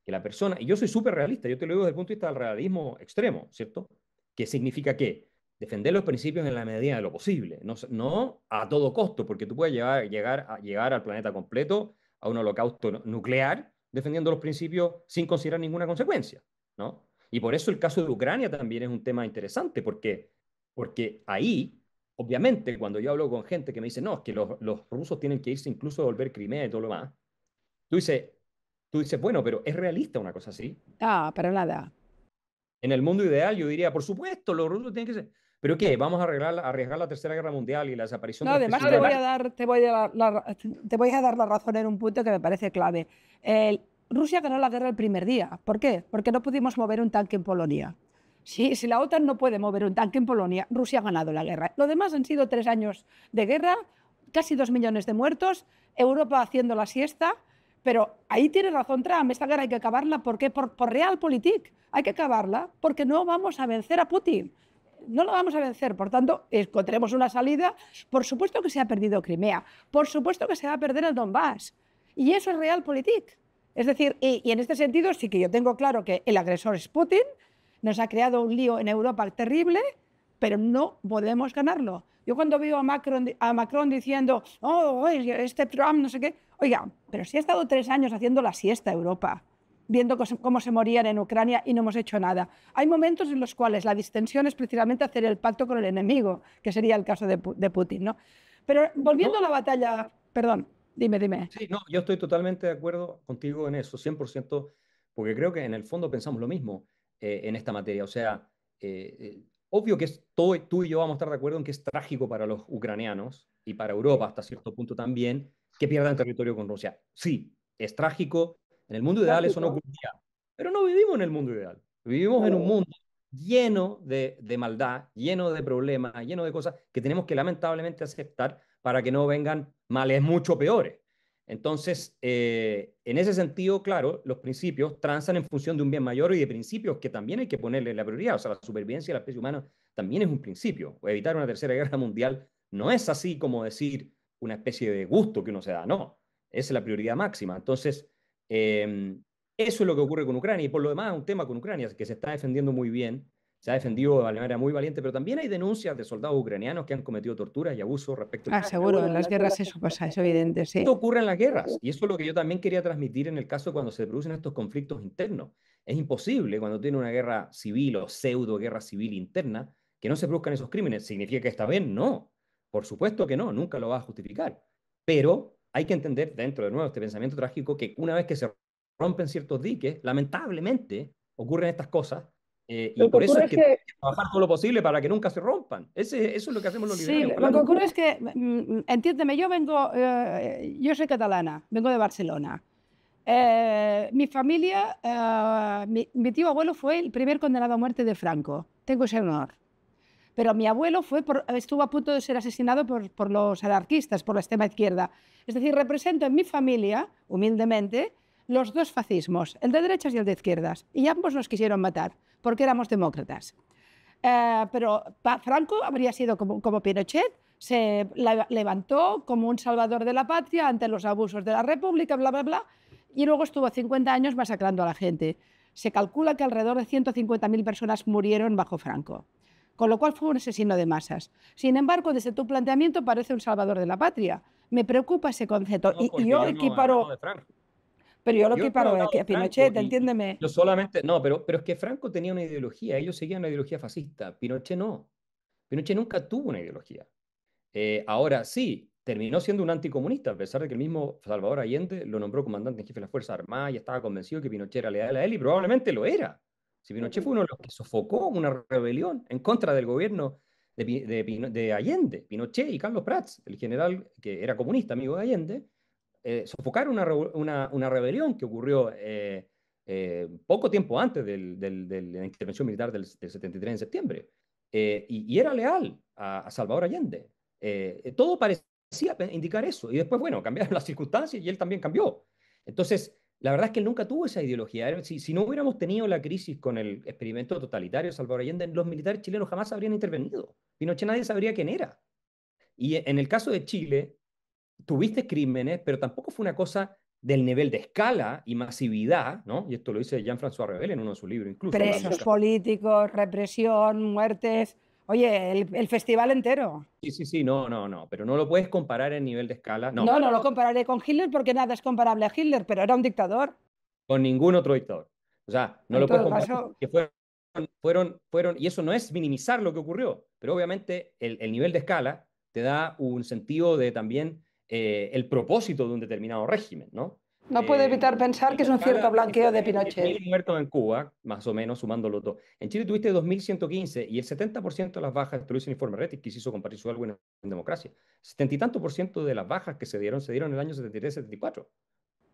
Que la persona, y yo soy súper realista, yo te lo digo desde el punto de vista del realismo extremo, ¿cierto? ¿Qué significa qué? Defender los principios en la medida de lo posible, no, no a todo costo, porque tú puedes llegar al planeta completo a un holocausto nuclear defendiendo los principios sin considerar ninguna consecuencia, ¿no? Y por eso el caso de Ucrania también es un tema interesante, porque ahí, obviamente, cuando yo hablo con gente que me dice, no, es que los rusos tienen que irse incluso a volver Crimea y todo lo demás, tú dices, tú dices, bueno, pero ¿es realista una cosa así? Ah, para nada. En el mundo ideal yo diría, por supuesto, los rusos tienen que ser... ¿Pero qué? ¿Vamos a arriesgar la Tercera Guerra Mundial y la desaparición No, de la además especie te humana? voy a dar, te voy a dar la razón en un punto que me parece clave. Rusia ganó la guerra el primer día. ¿Por qué? Porque no pudimos mover un tanque en Polonia. Si la OTAN no puede mover un tanque en Polonia, Rusia ha ganado la guerra. Lo demás han sido 3 años de guerra, casi 2 millones de muertos, Europa haciendo la siesta. Pero ahí tiene razón Trump, esta guerra hay que acabarla. ¿Por qué? Por realpolitik. Hay que acabarla porque no vamos a vencer a Putin. No lo vamos a vencer, por tanto, encontremos una salida. Por supuesto que se ha perdido Crimea, por supuesto que se va a perder el Donbass. Y eso es realpolitik. Es decir, y en este sentido sí que yo tengo claro que el agresor es Putin, nos ha creado un lío en Europa terrible, pero no podemos ganarlo. Yo cuando veo a Macron diciendo, oh, este Trump, no sé qué, oiga, pero si ha estado 3 años haciendo la siesta Europa, viendo cómo se morían en Ucrania y no hemos hecho nada. Hay momentos en los cuales la distensión es precisamente hacer el pacto con el enemigo, que sería el caso de Putin, ¿no? Pero volviendo a No, la batalla, perdón, dime. sí, no, yo estoy totalmente de acuerdo contigo en eso, 100%, porque creo que en el fondo pensamos lo mismo en esta materia. O sea, obvio que todo, tú y yo vamos a estar de acuerdo en que es trágico para los ucranianos y para Europa hasta cierto punto también que pierdan territorio con Rusia. Sí, es trágico. En el mundo ideal eso no Trágico. ocurriría, pero no vivimos en el mundo ideal. Vivimos en un No. mundo lleno de maldad, lleno de problemas, lleno de cosas que tenemos que lamentablemente aceptar para que no vengan males mucho peores. Entonces, en ese sentido, claro, los principios transan en función de un bien mayor y de principios que también hay que ponerle la prioridad. O sea, la supervivencia de la especie humana también es un principio. O evitar una tercera guerra mundial no es así como decir una especie de gusto que uno se da, no. Es la prioridad máxima. Entonces, eso es lo que ocurre con Ucrania. Y por lo demás, un tema con Ucrania que se está defendiendo muy bien. Se ha defendido de manera muy valiente, pero también hay denuncias de soldados ucranianos que han cometido torturas y abusos respecto Ah, al... seguro, en las guerras eso pasa, es evidente, sí. Esto ocurre en las guerras y eso es lo que yo también quería transmitir en el caso cuando se producen estos conflictos internos. Es imposible cuando tiene una guerra civil o pseudo guerra civil interna que no se produzcan esos crímenes. ¿Significa que está bien? No. Por supuesto que no, nunca lo va a justificar. Pero hay que entender dentro de nuevo este pensamiento trágico que una vez que se rompen ciertos diques, lamentablemente ocurren estas cosas y Lo que por eso ocurre es es que hay que, que trabajar todo lo posible para que nunca se rompan. Eso es lo que hacemos los Sí, liberales. lo Ojalá que no. ocurre es que, entiéndeme, yo soy catalana, vengo de Barcelona. Mi familia, mi tío abuelo fue el primer condenado a muerte de Franco. Tengo ese honor. Pero mi abuelo estuvo a punto de ser asesinado por los anarquistas, por la extrema izquierda. Es decir, represento en mi familia, humildemente, los dos fascismos, el de derechas y el de izquierdas. Y ambos nos quisieron matar, porque éramos demócratas. Pero Franco habría sido como Pinochet, se levantó como un salvador de la patria ante los abusos de la República, bla, bla, bla, y luego estuvo 50 años masacrando a la gente. Se calcula que alrededor de 150.000 personas murieron bajo Franco. con lo cual fue un asesino de masas. Sin embargo, desde tu planteamiento parece un salvador de la patria. Me preocupa ese concepto. No, Y yo equiparo... Pero yo lo equiparo a Pinochet, entiéndeme. Yo solamente, no, pero es que Franco tenía una ideología, ellos seguían una ideología fascista, Pinochet no. Pinochet nunca tuvo una ideología. Ahora sí, terminó siendo un anticomunista, a pesar de que el mismo Salvador Allende lo nombró comandante en jefe de las Fuerzas Armadas y estaba convencido que Pinochet era leal a él, y probablemente lo era. Si Pinochet fue uno de los que sofocó una rebelión en contra del gobierno de Allende, Pinochet y Carlos Prats, el general que era comunista, amigo de Allende, sofocaron una rebelión que ocurrió poco tiempo antes de la intervención militar del 73 de septiembre. Y era leal a Salvador Allende. Todo parecía indicar eso. Y después, bueno, cambiaron las circunstancias y él también cambió. Entonces, la verdad es que él nunca tuvo esa ideología. Si no hubiéramos tenido la crisis con el experimento totalitario de Salvador Allende, los militares chilenos jamás habrían intervenido. Pinochet nadie sabría quién era. Y en el caso de Chile, tuviste crímenes, pero tampoco fue una cosa del nivel de escala y masividad, ¿no? Y esto lo dice Jean-François Rebel en uno de sus libros, incluso. Presos políticos, represión, muertes. Oye, el festival entero. Sí, no, pero no lo puedes comparar en nivel de escala. No, no lo compararé con Hitler porque nada es comparable a Hitler, pero era un dictador. Con ningún otro dictador. O sea, no lo puedes comparar porque fueron, y eso no es minimizar lo que ocurrió, pero obviamente el nivel de escala te da un sentido de también el propósito de un determinado régimen, ¿no? No puede evitar pensar que es un cierto blanqueo de Pinochet. 1000 muertos en Cuba, más o menos, sumando los dos. En Chile tuviste 2115 y el 70% de las bajas, esto lo hizo el informe Retis, que se hizo con Patricio Aylwin en Democracia. 70 y tanto por ciento de las bajas que se dieron en el año 73-74.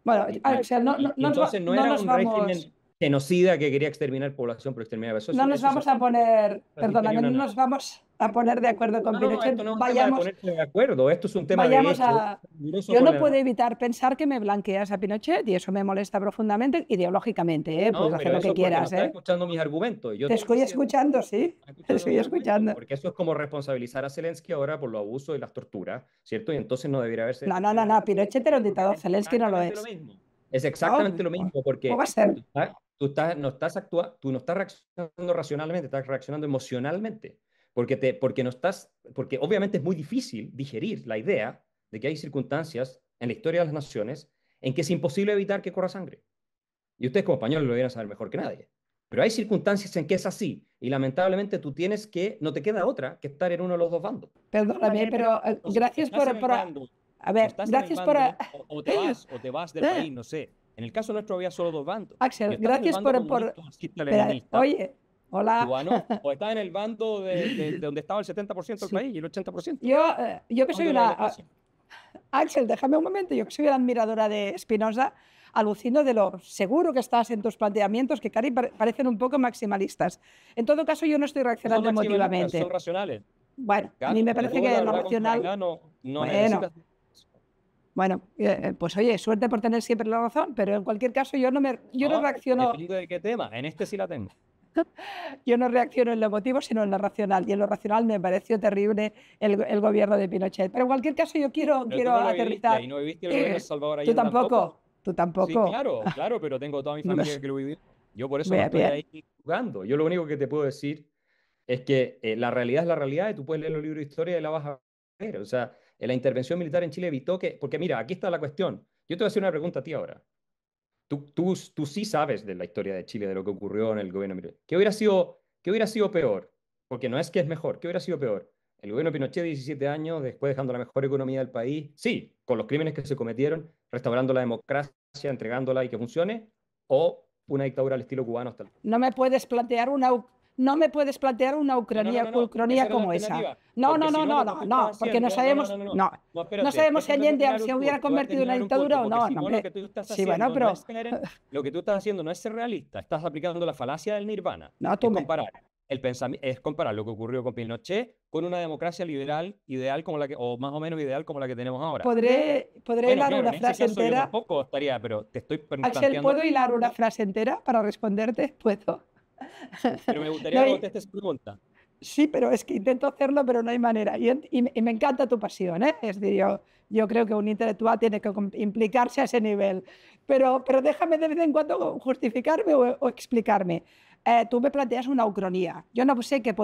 Bueno, o sea, entonces no era un régimen genocida que quería exterminar población por exterminar personas. No nos vamos a poner, perdóname, no nos vamos a poner de acuerdo con Pinochet. Esto no es un tema de ponerse de acuerdo, esto es un tema de hecho. Yo no puedo evitar pensar que me blanqueas a Pinochet y eso me molesta profundamente ideológicamente, puedes hacer lo que quieras. No estás escuchando mis argumentos. Te estoy escuchando, sí, te estoy escuchando. Porque eso es como responsabilizar a Zelensky ahora por los abusos y las torturas, ¿cierto? Y entonces no debería haberse... No, Pinochet era un dictador, Zelensky no lo es. Es exactamente lo mismo, porque ¿cómo va a ser? tú no estás reaccionando racionalmente, estás reaccionando emocionalmente, porque obviamente es muy difícil digerir la idea de que hay circunstancias en la historia de las naciones en que es imposible evitar que corra sangre. Y ustedes como españoles lo deberían saber mejor que nadie. Pero hay circunstancias en que es así, y lamentablemente tú no te queda otra que estar en uno de los dos bandos. Perdóname, pero gracias por... A ver, gracias por... O te vas del país, no sé. En el caso nuestro había solo dos bandos. Axel, gracias por... Oye, hola. Cubano, o estás en el bando de donde estaba el 70% del país y el 80%. Yo que soy una... Axel, déjame un momento. Yo que soy una admiradora de Spinoza, alucino de lo seguro que estás en tus planteamientos, que parecen un poco maximalistas. En todo caso, yo no estoy reaccionando emotivamente. Son racionales. Bueno, a mí me parece que lo racional... Bueno, pues oye, suerte por tener siempre la razón, pero en cualquier caso yo no reacciono... Depende de qué tema, en este sí la tengo. Yo no reacciono en lo emotivo, sino en lo racional, y en lo racional me pareció terrible el gobierno de Pinochet. Pero en cualquier caso yo quiero aterrizar... ¿Y no viviste el gobierno de Salvador Allende Tú tampoco. Sí, claro, pero tengo toda mi familia que lo vivió. Yo por eso no estoy ahí jugando. Yo lo único que te puedo decir es que la realidad es la realidad y tú puedes leer los libros de historia y la vas a ver. O sea, la intervención militar en Chile evitó que... Porque mira, aquí está la cuestión. Yo te voy a hacer una pregunta a ti ahora. Tú sí sabes de la historia de Chile, de lo que ocurrió en el gobierno militar. ¿Qué hubiera sido peor? Porque no es que es mejor. ¿Qué hubiera sido peor? El gobierno de Pinochet, 17 años, después dejando la mejor economía del país, sí, con los crímenes que se cometieron, restaurando la democracia, entregándola y que funcione, o una dictadura al estilo cubano hasta el... No me puedes plantear una ucronía como esa. No, porque no sabemos si Allende se hubiera convertido en una dictadura o no. Sí, bueno, pero... Lo que tú estás haciendo no es ser realista, estás aplicando la falacia del nirvana. Es comparar lo que ocurrió con Pinochet con una democracia liberal ideal como la que, o más o menos ideal como la que tenemos ahora. ¿Podré hilar una frase entera? Yo tampoco estaría, pero te estoy planteando... Axel, ¿puedo hilar una frase entera para responderte? Puedo. Pero me gustaría que contestes esa pregunta. Sí, pero es que intento hacerlo, pero no hay manera. Y me encanta tu pasión, ¿eh? Es decir, yo creo que un intelectual tiene que implicarse a ese nivel. Pero déjame de vez en cuando justificarme o explicarme. Tú me planteas una ucronía. Yo no sé qué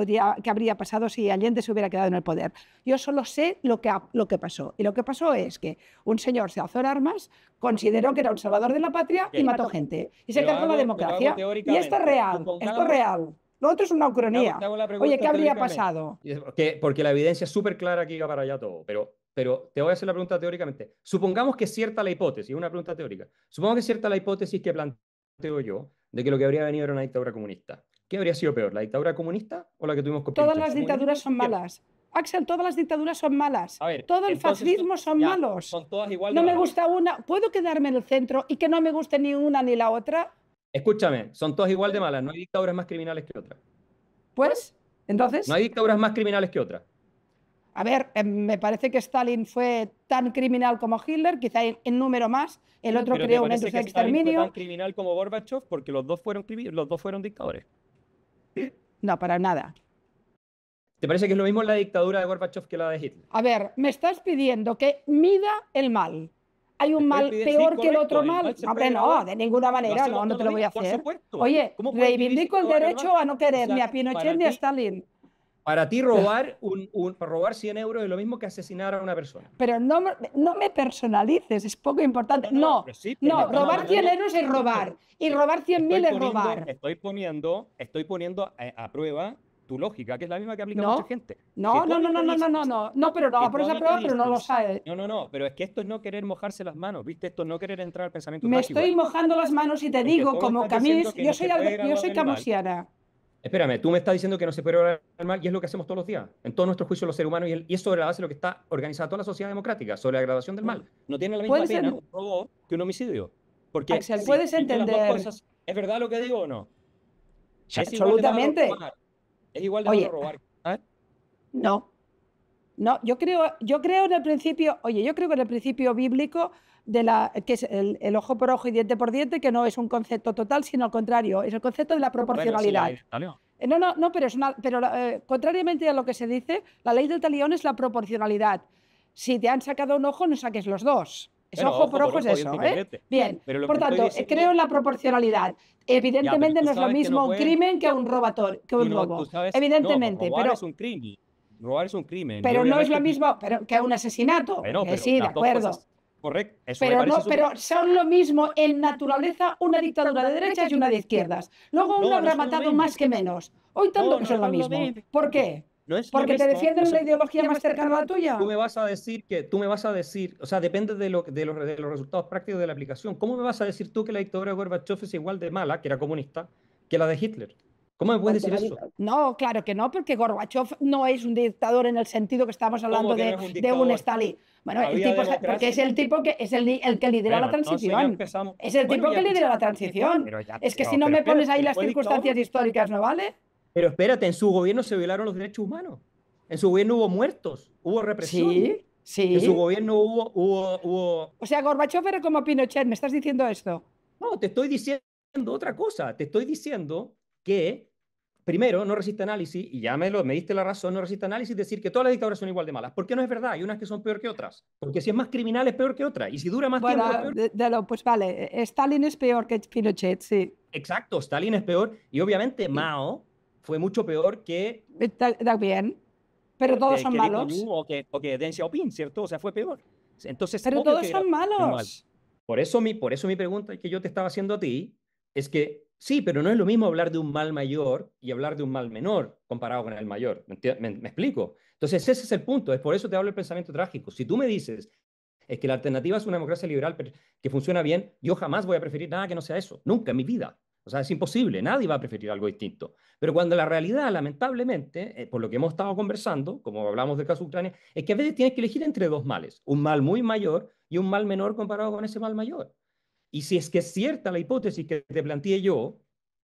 habría pasado si Allende se hubiera quedado en el poder. Yo solo sé lo que pasó. Y lo que pasó es que un señor se alzó en armas, consideró que era un salvador de la patria y mató gente. Y se cargó la democracia. Y esto es real. Esto es real. Lo otro es una ucronía. Oye, ¿qué habría pasado? Porque la evidencia es súper clara que iba para allá todo. Pero te voy a hacer la pregunta teóricamente. Supongamos que es cierta la hipótesis, una pregunta teórica. Supongamos que es cierta la hipótesis que planteo yo de que lo que habría venido era una dictadura comunista. ¿Qué habría sido peor, la dictadura comunista o la que tuvimos con Pinochet? Todas las dictaduras son malas. Axel, todas las dictaduras son malas. A ver, todo el fascismo son malos. Son todas igual de malas. No me gusta una. ¿Puedo quedarme en el centro y que no me guste ni una ni la otra? Escúchame, son todas igual de malas. No hay dictaduras más criminales que otras. Pues, entonces... No hay dictaduras más criminales que otras. A ver, me parece que Stalin fue tan criminal como Hitler, quizá en número más. El otro creó una industria de exterminio. Fue tan criminal como Gorbachev porque los dos fueron dictadores. No, para nada. ¿Te parece que es lo mismo la dictadura de Gorbachev que la de Hitler? A ver, me estás pidiendo que mida el mal. ¿Hay un mal peor que el otro mal? Hombre, no, de ninguna manera, no te lo voy a hacer. Oye, reivindico el derecho a no querer ni a Pinochet ni a Stalin. Para ti robar, robar 100 euros es lo mismo que asesinar a una persona. Pero no me personalices, es poco importante. No, robar 100 euros es robar. Y robar 100.000 es robar. Estoy poniendo a prueba tu lógica, que es la misma que aplica mucha gente. No, pero no va por esa prueba, pero no lo sabe. No, pero es que esto es no querer mojarse las manos, ¿viste? Esto es no querer entrar al pensamiento trágico. Me estoy mojando las manos y te digo, como Camus, yo soy camusiana. Espérame, tú me estás diciendo que no se puede obrar el mal y es lo que hacemos todos los días. En todos nuestros juicios los seres humanos y es sobre la base de lo que está organizada toda la sociedad democrática, sobre la gradación del mal. No tiene la misma pena un robo que un homicidio. Porque Axel, ¿puedes entender? ¿Es verdad lo que digo o no? Absolutamente. Es igual de robar. No, yo creo en el principio, yo creo que en el principio bíblico que es el ojo por ojo y diente por diente, que no es un concepto total, sino al contrario, es el concepto de la proporcionalidad. Pero contrariamente a lo que se dice, la ley del talión es la proporcionalidad. Si te han sacado un ojo, no saques los dos. Ojo por ojo es eso, ¿eh? Bien, por tanto, creo en la proporcionalidad. Evidentemente no es lo mismo un crimen que un robo. Evidentemente, pero... Robar es un crimen. Pero no es lo mismo que un asesinato. Sí, de acuerdo. Correcto. Pero son lo mismo en naturaleza una dictadura de derechas y una de izquierdas. Luego uno habrá matado más que menos. Hoy tanto que son lo mismo. ¿Por qué? ¿Porque te defienden una ideología más cercana a la tuya? Tú me vas a decir, o sea, depende de los resultados prácticos de la aplicación. ¿Cómo me vas a decir tú que la dictadura de Gorbachev es igual de mala, que era comunista, que la de Hitler? ¿Cómo me puedes decir eso? No, claro que no, porque Gorbachev no es un dictador en el sentido que estamos hablando de un Stalin. Bueno, porque es el tipo que es el que lidera la transición. Es el tipo que lidera la transición. Es que si no me pones ahí las circunstancias históricas, ¿no vale? Pero espérate, en su gobierno se violaron los derechos humanos. En su gobierno hubo muertos, hubo represión. Sí. En su gobierno hubo... O sea, Gorbachev era como Pinochet, ¿me estás diciendo esto? No, te estoy diciendo otra cosa. Te estoy diciendo que, primero, no resiste análisis, y ya me diste la razón, no resiste análisis decir que todas las dictaduras son igual de malas. ¿Por qué no es verdad? Hay unas que son peor que otras. Porque si es más criminal es peor que otra. Y si dura más tiempo es peor. Pues vale, Stalin es peor que Pinochet, sí. Exacto, Stalin es peor. Y obviamente Mao fue mucho peor que... Está bien, pero todos son malos. O que Deng Xiaoping, ¿cierto? O sea, fue peor. Entonces, pero todos son malos. Por eso mi pregunta que yo te estaba haciendo a ti es que sí, pero no es lo mismo hablar de un mal mayor y hablar de un mal menor comparado con el mayor. ¿Me explico? Entonces ese es el punto. Es por eso te hablo del pensamiento trágico. Si tú me dices es que la alternativa es una democracia liberal que funciona bien, yo jamás voy a preferir nada que no sea eso. Nunca en mi vida. O sea, es imposible, nadie va a preferir algo distinto. Pero cuando la realidad, lamentablemente, por lo que hemos estado conversando, como hablamos del caso de Ucrania, es que a veces tienes que elegir entre dos males, un mal muy mayor y un mal menor comparado con ese mal mayor. Y si es que es cierta la hipótesis que te planteé yo,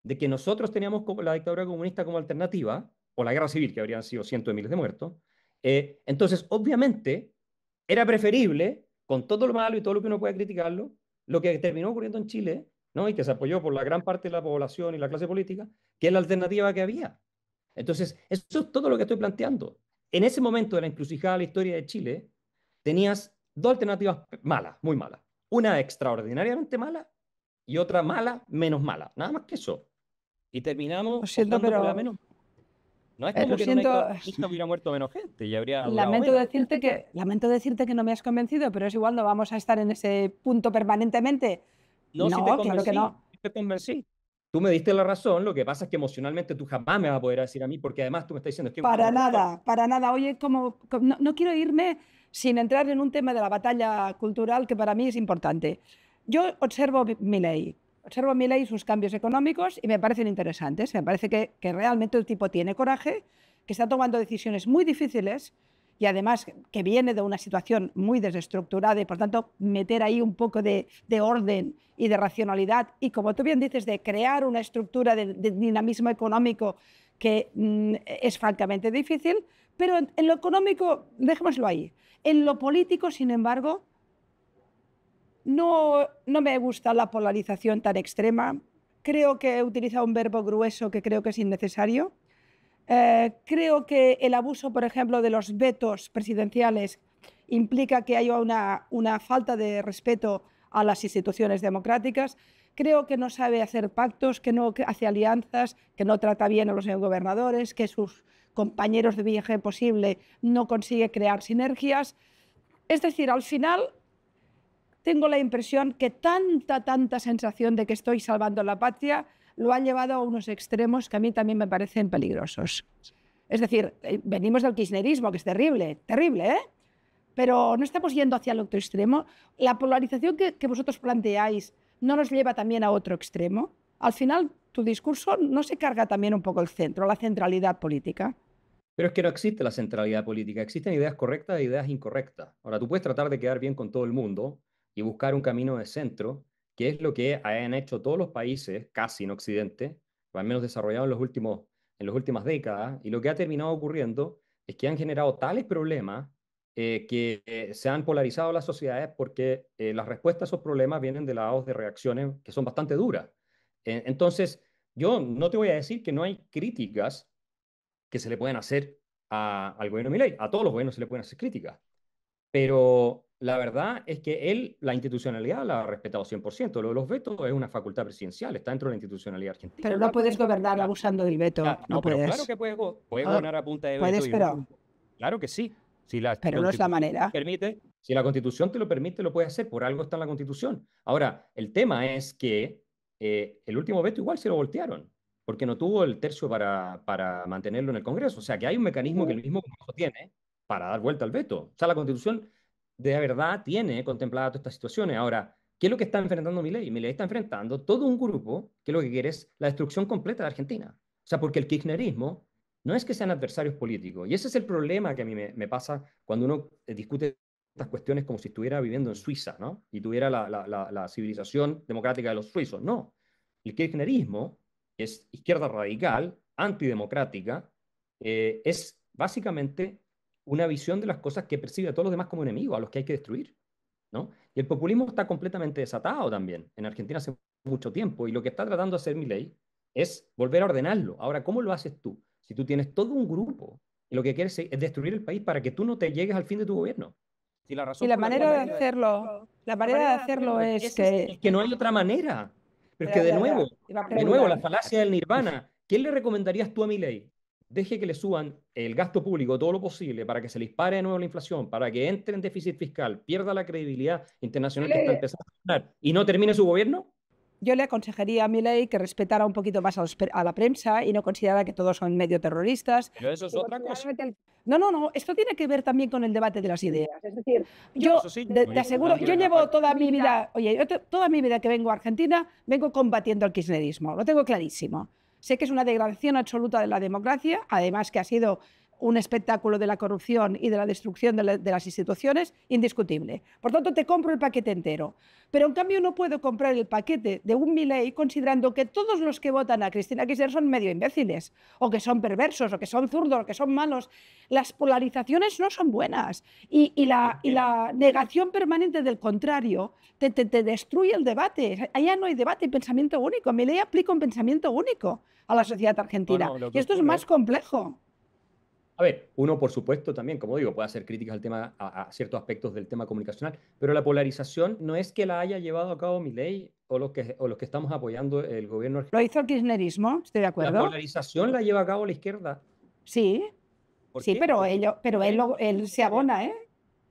de que nosotros teníamos la dictadura comunista como alternativa, o la guerra civil, que habrían sido cientos de miles de muertos, entonces, obviamente, era preferible, con todo lo malo y todo lo que uno pueda criticarlo, lo que terminó ocurriendo en Chile, ¿no? Y que se apoyó por la gran parte de la población y la clase política, que es la alternativa que había. Entonces, eso es todo lo que estoy planteando. En ese momento de la encrucijada de la historia de Chile, tenías dos alternativas malas, muy malas. Una extraordinariamente mala y otra mala, menos mala. Nada más que eso. Y terminamos optando por la menos. No es como que en una lista hubiera muerto menos gente y habría lamento decirte que no me has convencido, pero es igual, no vamos a estar en ese punto permanentemente. No, si claro que no. Te convencí. Tú me diste la razón, lo que pasa es que emocionalmente tú jamás me vas a poder decir a mí, porque además tú me estás diciendo... Para nada. Oye, no quiero irme sin entrar en un tema de la batalla cultural que para mí es importante. Yo observo Milei y sus cambios económicos y me parecen interesantes. Me parece que realmente el tipo tiene coraje, que está tomando decisiones muy difíciles y además que viene de una situación muy desestructurada y por tanto meter ahí un poco de orden y de racionalidad y, como tú bien dices, de crear una estructura de dinamismo económico que es francamente difícil, pero en lo económico, dejémoslo ahí. En lo político, sin embargo, no me gusta la polarización tan extrema. Creo que he utilizado un verbo grueso que creo que es innecesario. Creo que el abuso, por ejemplo, de los vetos presidenciales implica que haya una falta de respeto a las instituciones democráticas. Creo que no sabe hacer pactos, que no hace alianzas, que no trata bien a los gobernadores, que sus compañeros de viaje posible no consigue crear sinergias. Es decir, al final tengo la impresión que tanta sensación de que estoy salvando la patria lo han llevado a unos extremos que a mí también me parecen peligrosos. Es decir, venimos del kirchnerismo, que es terrible, ¿eh? Pero no estamos yendo hacia el otro extremo. La polarización que vosotros planteáis no nos lleva también a otro extremo. Al final, tu discurso no se carga también un poco el centro, la centralidad política. Pero es que no existe la centralidad política, existen ideas correctas e ideas incorrectas. Ahora, tú puedes tratar de quedar bien con todo el mundo y buscar un camino de centro, que es lo que han hecho todos los países, casi en Occidente, o al menos desarrollados en las últimas décadas, y lo que ha terminado ocurriendo es que han generado tales problemas que se han polarizado las sociedades porque las respuestas a esos problemas vienen de lados de reacciones que son bastante duras. Entonces, yo no te voy a decir que no hay críticas que se le pueden hacer al gobierno de Milei. A todos los gobiernos se le pueden hacer críticas. Pero la verdad es que él, la institucionalidad la ha respetado 100%. Lo de los vetos es una facultad presidencial, está dentro de la institucionalidad argentina. Pero no puedes gobernar abusando del veto. No puedes. Pero claro que puedes gobernar a punta de veto. Puedes, pero... Claro que sí. Pero no es la manera. Permite. Si la Constitución te lo permite, lo puedes hacer. Por algo está en la Constitución. Ahora, el tema es que el último veto igual se lo voltearon, porque no tuvo el tercio para mantenerlo en el Congreso. O sea, que hay un mecanismo que el mismo Congreso tiene para dar vuelta al veto. O sea, la Constitución de verdad tiene contemplada todas estas situaciones. Ahora, ¿qué es lo que está enfrentando Milei? Milei está enfrentando todo un grupo que lo que quiere es la destrucción completa de Argentina. O sea, porque el kirchnerismo no es que sean adversarios políticos. Y ese es el problema que a mí me pasa cuando uno discute estas cuestiones como si estuviera viviendo en Suiza, ¿no? Y tuviera la civilización democrática de los suizos. No. El kirchnerismo es izquierda radical, antidemocrática, es básicamente una visión de las cosas que percibe a todos los demás como enemigos, a los que hay que destruir, ¿no? Y el populismo está completamente desatado también en Argentina hace mucho tiempo, y lo que está tratando de hacer Milei es volver a ordenarlo. Ahora, ¿cómo lo haces tú? Si tú tienes todo un grupo y lo que quieres es destruir el país para que tú no te llegues al fin de tu gobierno. Y la manera de hacerlo es que no hay otra manera. Pero es que de nuevo, la falacia del nirvana. ¿Qué le recomendarías tú a Milei? Deje que le suban el gasto público todo lo posible para que se le dispare de nuevo la inflación, para que entre en déficit fiscal, pierda la credibilidad internacional que está empezando a ganar y no termine su gobierno. Yo le aconsejaría a Milei que respetara un poquito más a la prensa y no considerara que todos son medio terroristas. Pero eso es otra cosa. No, esto tiene que ver también con el debate de las ideas. Es decir, yo te aseguro, yo llevo toda mi vida, toda mi vida que vengo a Argentina, vengo combatiendo el kirchnerismo, lo tengo clarísimo. Sé que es una degradación absoluta de la democracia, además que ha sido un espectáculo de la corrupción y de la destrucción de las instituciones indiscutible. Por tanto, te compro el paquete entero. Pero en cambio no puedo comprar el paquete de un Milei considerando que todos los que votan a Cristina Kirchner son medio imbéciles, o que son perversos, o que son zurdos, o que son malos. Las polarizaciones no son buenas. Y la negación permanente del contrario te destruye el debate. Allá no hay debate y pensamiento único. Milei aplica un pensamiento único a la sociedad argentina. Y esto es más complejo. A ver, uno por supuesto también, como digo, puede hacer críticas al tema, a ciertos aspectos del tema comunicacional, pero la polarización no es que la haya llevado a cabo Milei o los que estamos apoyando el gobierno argentino. Lo hizo el kirchnerismo, estoy de acuerdo. La polarización la lleva a cabo la izquierda. Sí, sí, pero él se abona, ¿eh?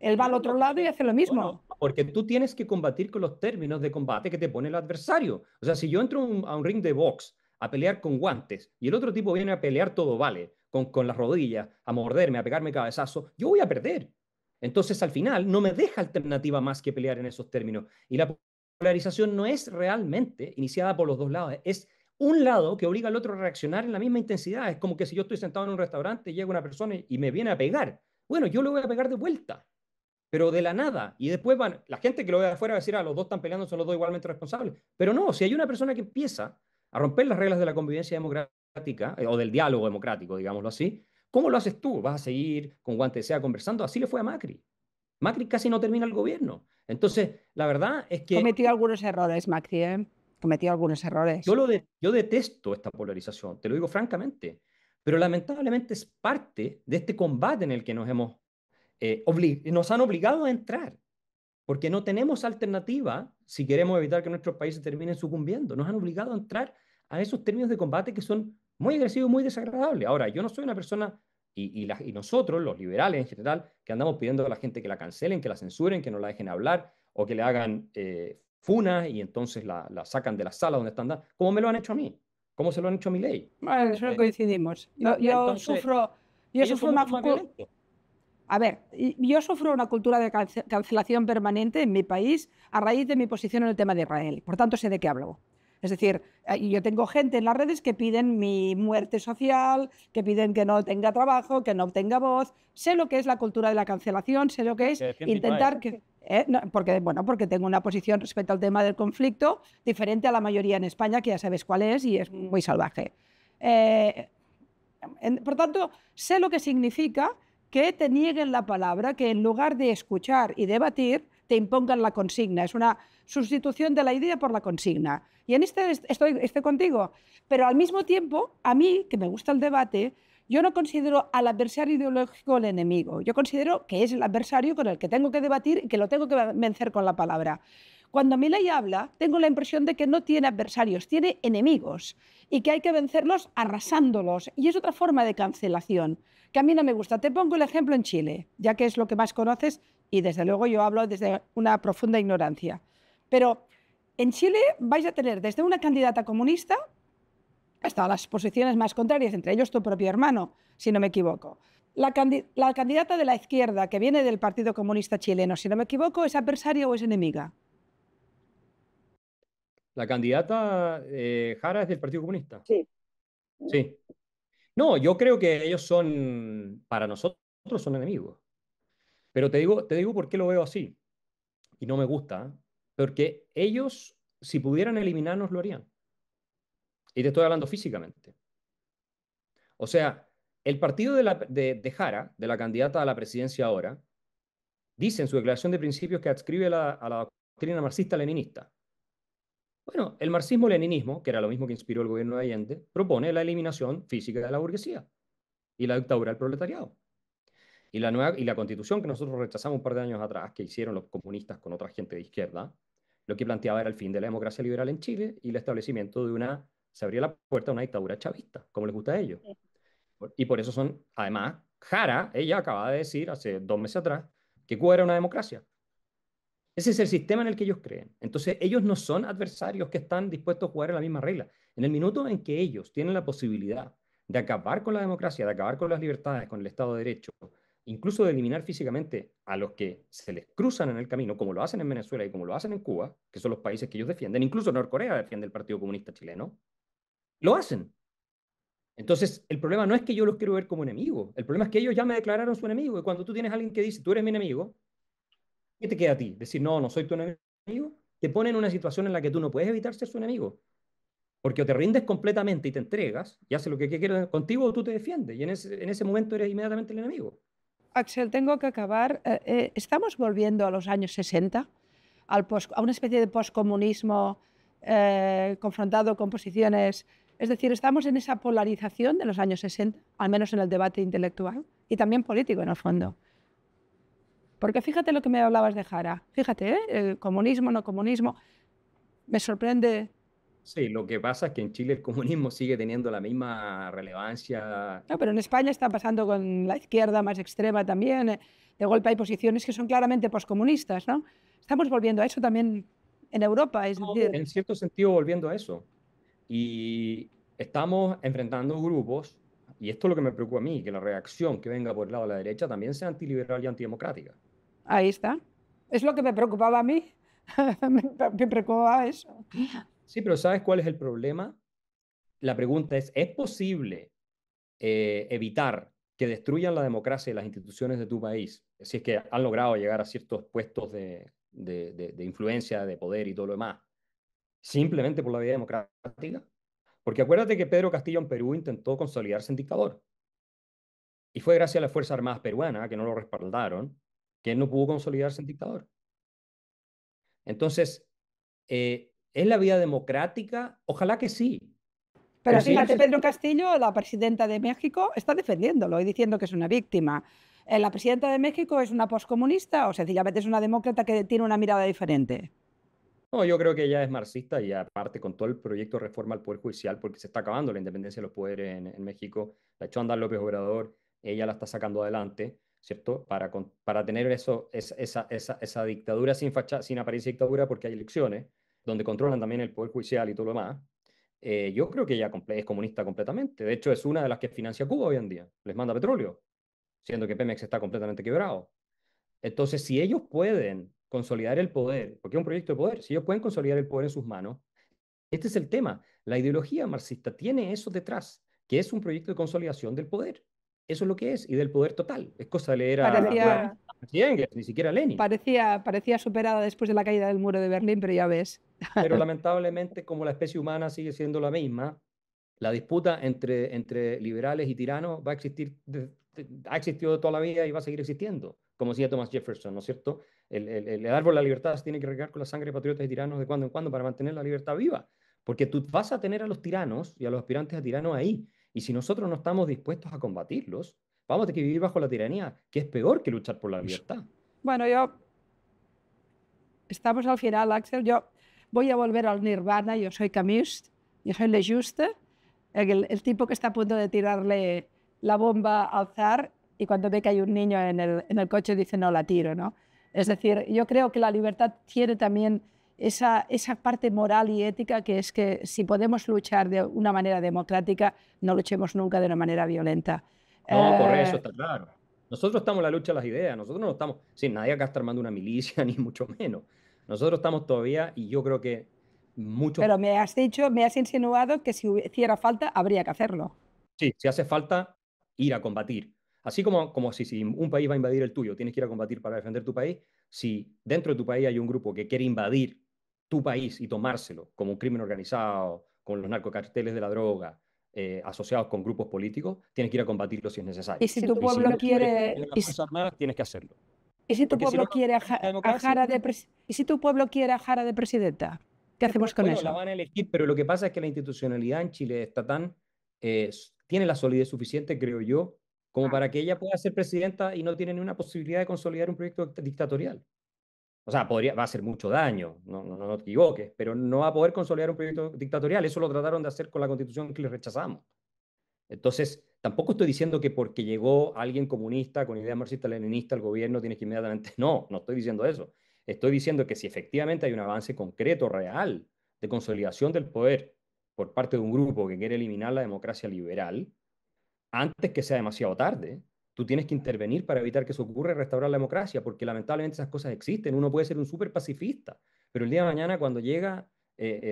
Él va al otro lado y hace lo mismo. Bueno, porque tú tienes que combatir con los términos de combate que te pone el adversario. O sea, si yo entro a un ring de box a pelear con guantes y el otro tipo viene a pelear todo vale, con las rodillas, a morderme, a pegarme cabezazo, yo voy a perder. Entonces, al final, no me deja alternativa más que pelear en esos términos. Y la polarización no es realmente iniciada por los dos lados, es un lado que obliga al otro a reaccionar en la misma intensidad. Es como que si yo estoy sentado en un restaurante y llega una persona y me viene a pegar, bueno, yo le voy a pegar de vuelta, pero de la nada. Y después la gente que lo ve afuera va a decir, los dos están peleando, son los dos igualmente responsables. Pero no, si hay una persona que empieza a romper las reglas de la convivencia democrática, o del diálogo democrático, digámoslo así, ¿cómo lo haces tú? ¿Vas a seguir con guante de seda conversando? Así le fue a Macri. Macri casi no termina el gobierno. Entonces, la verdad es que... Cometió algunos errores, Macri, ¿eh? Cometió algunos errores. Yo detesto esta polarización, te lo digo francamente, pero lamentablemente es parte de este combate en el que nos han obligado a entrar, porque no tenemos alternativa si queremos evitar que nuestros países terminen sucumbiendo. Nos han obligado a entrar a esos términos de combate que son muy agresivos, muy desagradables. Ahora, yo no soy una persona, y nosotros, los liberales en general, que andamos pidiendo a la gente que la cancelen, que la censuren, que no la dejen hablar, o que le hagan funas y entonces la sacan de la sala donde están, como me lo han hecho a mí, como se lo han hecho a Milei. Bueno, eso coincidimos. Yo sufro una cultura de cancelación permanente en mi país a raíz de mi posición en el tema de Israel. Por tanto, sé de qué hablo. Es decir, yo tengo gente en las redes que piden mi muerte social, que piden que no tenga trabajo, que no tenga voz. Sé lo que es la cultura de la cancelación, sé lo que es intentar que... porque tengo una posición respecto al tema del conflicto diferente a la mayoría en España, que ya sabes cuál es y es muy salvaje. Por tanto, sé lo que significa que te nieguen la palabra, que en lugar de escuchar y debatir, te impongan la consigna. Es una sustitución de la idea por la consigna. Y en estoy contigo. Pero al mismo tiempo, a mí, que me gusta el debate, yo no considero al adversario ideológico el enemigo. Yo considero que es el adversario con el que tengo que debatir y que lo tengo que vencer con la palabra. Cuando Milei habla, tengo la impresión de que no tiene adversarios, tiene enemigos y que hay que vencerlos arrasándolos. Y es otra forma de cancelación que a mí no me gusta. Te pongo el ejemplo en Chile, ya que es lo que más conoces y desde luego yo hablo desde una profunda ignorancia. Pero en Chile vais a tener desde una candidata comunista hasta las posiciones más contrarias, entre ellos tu propio hermano, si no me equivoco. La candidata de la izquierda que viene del Partido Comunista Chileno, si no me equivoco, ¿es adversaria o es enemiga? La candidata Jara es del Partido Comunista. Sí. Sí. No, yo creo que ellos son, para nosotros, son enemigos. Pero te digo por qué lo veo así. Y no me gusta, porque ellos, si pudieran eliminarnos, lo harían. Y te estoy hablando físicamente. O sea, el partido de Jara, de la candidata a la presidencia ahora, dice en su declaración de principios que adscribe a la doctrina marxista-leninista. Bueno, el marxismo-leninismo, que era lo mismo que inspiró el gobierno de Allende, propone la eliminación física de la burguesía y la dictadura del proletariado. Y la constitución que nosotros rechazamos un par de años atrás, que hicieron los comunistas con otra gente de izquierda, lo que planteaba era el fin de la democracia liberal en Chile y el establecimiento de se abría la puerta a una dictadura chavista, como les gusta a ellos. Y por eso además, Jara, ella acaba de decir hace 2 meses atrás, que Cuba era una democracia. Ese es el sistema en el que ellos creen. Entonces, ellos no son adversarios que están dispuestos a jugar en la misma regla. En el minuto en que ellos tienen la posibilidad de acabar con la democracia, de acabar con las libertades, con el Estado de Derecho, incluso de eliminar físicamente a los que se les cruzan en el camino, como lo hacen en Venezuela y como lo hacen en Cuba, que son los países que ellos defienden, incluso Norcorea defiende el Partido Comunista Chileno, lo hacen. Entonces, el problema no es que yo los quiero ver como enemigos, el problema es que ellos ya me declararon su enemigo, y cuando tú tienes a alguien que dice, tú eres mi enemigo, ¿qué te queda a ti? Decir, no, no soy tu enemigo, te pone en una situación en la que tú no puedes evitar ser su enemigo, porque o te rindes completamente y te entregas, y haces lo que quieras contigo, o tú te defiendes, y en ese momento eres inmediatamente el enemigo. Axel, tengo que acabar. ¿Estamos volviendo a los años 60, a una especie de poscomunismo confrontado con posiciones? Es decir, estamos en esa polarización de los años 60, al menos en el debate intelectual y también político, en el fondo. Porque fíjate lo que me hablabas de Jara. Fíjate, comunismo, no comunismo. Me sorprende. Sí, lo que pasa es que en Chile el comunismo sigue teniendo la misma relevancia. No, pero en España está pasando con la izquierda más extrema también. De golpe hay posiciones que son claramente poscomunistas, ¿no? Estamos volviendo a eso también en Europa, es decir... En cierto sentido, volviendo a eso. Y estamos enfrentando grupos, y esto es lo que me preocupa a mí, que la reacción que venga por el lado de la derecha también sea antiliberal y antidemocrática. Ahí está. Es lo que me preocupaba a mí. Me preocupaba eso. Sí, pero ¿sabes cuál es el problema? La pregunta ¿es posible evitar que destruyan la democracia y las instituciones de tu país, si es que han logrado llegar a ciertos puestos de influencia, de poder y todo lo demás, simplemente por la vía democrática? Porque acuérdate que Pedro Castillo en Perú intentó consolidarse en dictador. Y fue gracias a las Fuerzas Armadas peruanas, que no lo respaldaron, que él no pudo consolidarse en dictador. Entonces, ¿es la vía democrática? Ojalá que sí. Pero fíjate, Pedro Castillo, la presidenta de México, está defendiéndolo y diciendo que es una víctima. ¿La presidenta de México es una poscomunista o sencillamente es una demócrata que tiene una mirada diferente? No, yo creo que ella es marxista y aparte con todo el proyecto de reforma al Poder Judicial, porque se está acabando la independencia de los poderes en México, la echó a andar López Obrador, ella la está sacando adelante, ¿cierto? Para tener esa dictadura sin apariencia de dictadura, porque hay elecciones, donde controlan también el Poder Judicial y todo lo demás. Yo creo que ella es comunista completamente. De hecho, es una de las que financia Cuba hoy en día. Les manda petróleo, siendo que Pemex está completamente quebrado. Entonces, si ellos pueden consolidar el poder, porque es un proyecto de poder, si ellos pueden consolidar el poder en sus manos, este es el tema. La ideología marxista tiene eso detrás, que es un proyecto de consolidación del poder. Eso es lo que es, y del poder total. Es cosa de leer a Engels, ni siquiera a Lenin. Parecía superada después de la caída del muro de Berlín, pero ya ves. Pero lamentablemente, como la especie humana sigue siendo la misma, la disputa entre liberales y tiranos va a existir, ha existido toda la vida y va a seguir existiendo, como decía Thomas Jefferson, ¿no es cierto? El árbol de la libertad se tiene que regar con la sangre de patriotas y tiranos de cuando en cuando para mantener la libertad viva, porque tú vas a tener a los tiranos y a los aspirantes a tiranos ahí, y si nosotros no estamos dispuestos a combatirlos, vamos a tener que vivir bajo la tiranía, que es peor que luchar por la libertad. Bueno, estamos al final, Axel. Yo voy a volver al Nirvana. Yo soy Camus, yo soy Le Juste, el tipo que está a punto de tirarle la bomba al zar y cuando ve que hay un niño en el coche dice no la tiro, ¿no? Es decir, yo creo que la libertad tiene también esa parte moral y ética que es que si podemos luchar de una manera democrática, no luchemos nunca de una manera violenta. No, por eso está claro. Nosotros estamos en la lucha de las ideas, nosotros no estamos, sin nadie acá está armando una milicia, ni mucho menos. Nosotros estamos todavía, y yo creo que muchos... Pero me has insinuado que si hiciera falta, habría que hacerlo. Sí, si hace falta ir a combatir. Así como si un país va a invadir el tuyo, tienes que ir a combatir para defender tu país. Si dentro de tu país hay un grupo que quiere invadir tu país y tomárselo como un crimen organizado, con los narcocarteles de la droga, asociados con grupos políticos, tienes que ir a combatirlo si es necesario. Y si tu pueblo quiere... En las Fuerzas Armadas tienes que hacerlo. ¿Y si tu pueblo quiere a Jara de presidenta? ¿Qué hacemos con eso? La van a elegir, pero lo que pasa es que la institucionalidad en Chile está tiene la solidez suficiente, creo yo, como para que ella pueda ser presidenta y no tiene ni una posibilidad de consolidar un proyecto dictatorial. O sea, va a hacer mucho daño, no te equivoques, pero no va a poder consolidar un proyecto dictatorial. Eso lo trataron de hacer con la constitución que le rechazamos. Entonces, tampoco estoy diciendo que porque llegó alguien comunista con ideas marxista-leninista al gobierno tienes que inmediatamente... No estoy diciendo eso. Estoy diciendo que si efectivamente hay un avance concreto, real, de consolidación del poder por parte de un grupo que quiere eliminar la democracia liberal, antes que sea demasiado tarde, tú tienes que intervenir para evitar que eso ocurra y restaurar la democracia, porque lamentablemente esas cosas existen. Uno puede ser un súper pacifista, pero el día de mañana cuando llega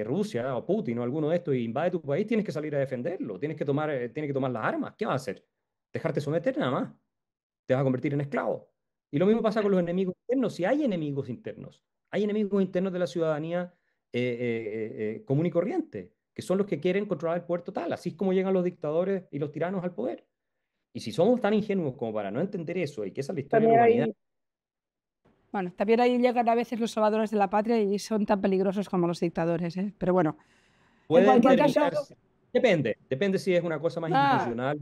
Rusia o Putin o alguno de estos invade tu país, tienes que salir a defenderlo, tienes que tomar las armas. ¿Qué vas a hacer? ¿Dejarte someter nada más? Te vas a convertir en esclavo. Y lo mismo pasa con los enemigos internos. Si hay enemigos internos de la ciudadanía común y corriente, que son los que quieren controlar el poder total. Así es como llegan los dictadores y los tiranos al poder. Y si somos tan ingenuos como para no entender eso y que esa es la historia de la humanidad. Bueno, también ahí llegan a veces los salvadores de la patria y son tan peligrosos como los dictadores, ¿eh? Pero bueno, en cualquier caso... Depende si es una cosa más institucional.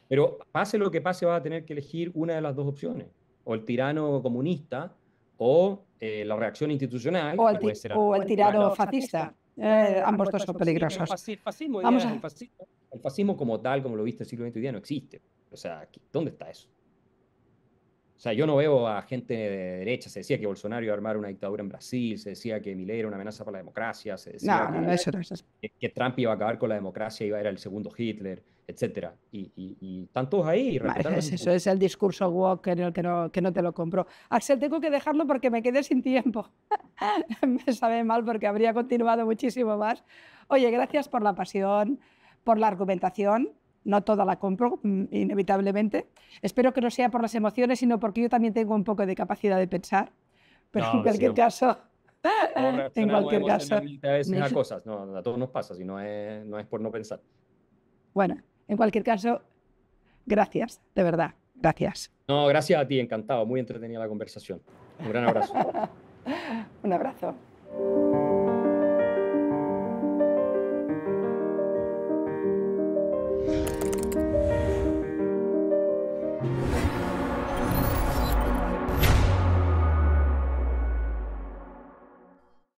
Pero pase lo que pase, va a tener que elegir una de las dos opciones. O el tirano comunista o la reacción institucional. O el tirano fascista. Ambos dos son peligrosos. El fascismo como tal, como lo viste en el siglo XX hoy día, no existe. O sea, ¿dónde está eso? O sea, yo no veo a gente de derecha. Se decía que Bolsonaro iba a armar una dictadura en Brasil, se decía que Milei era una amenaza para la democracia, se decía que Trump iba a acabar con la democracia, iba a ser el segundo Hitler, etc. Y están todos ahí. Eso es el discurso woke que no te lo compro. Axel, tengo que dejarlo porque me quedé sin tiempo. Me sabe mal porque habría continuado muchísimo más. Oye, gracias por la pasión, por la argumentación. No toda la compro, inevitablemente. Espero que no sea por las emociones, sino porque yo también tengo un poco de capacidad de pensar. Pero en cualquier caso... En cualquier caso... A veces a cosas, no, a todos nos pasa, si no es por no pensar. Bueno, en cualquier caso, gracias, de verdad, gracias. No, gracias a ti, encantado, muy entretenida la conversación. Un gran abrazo. Un abrazo.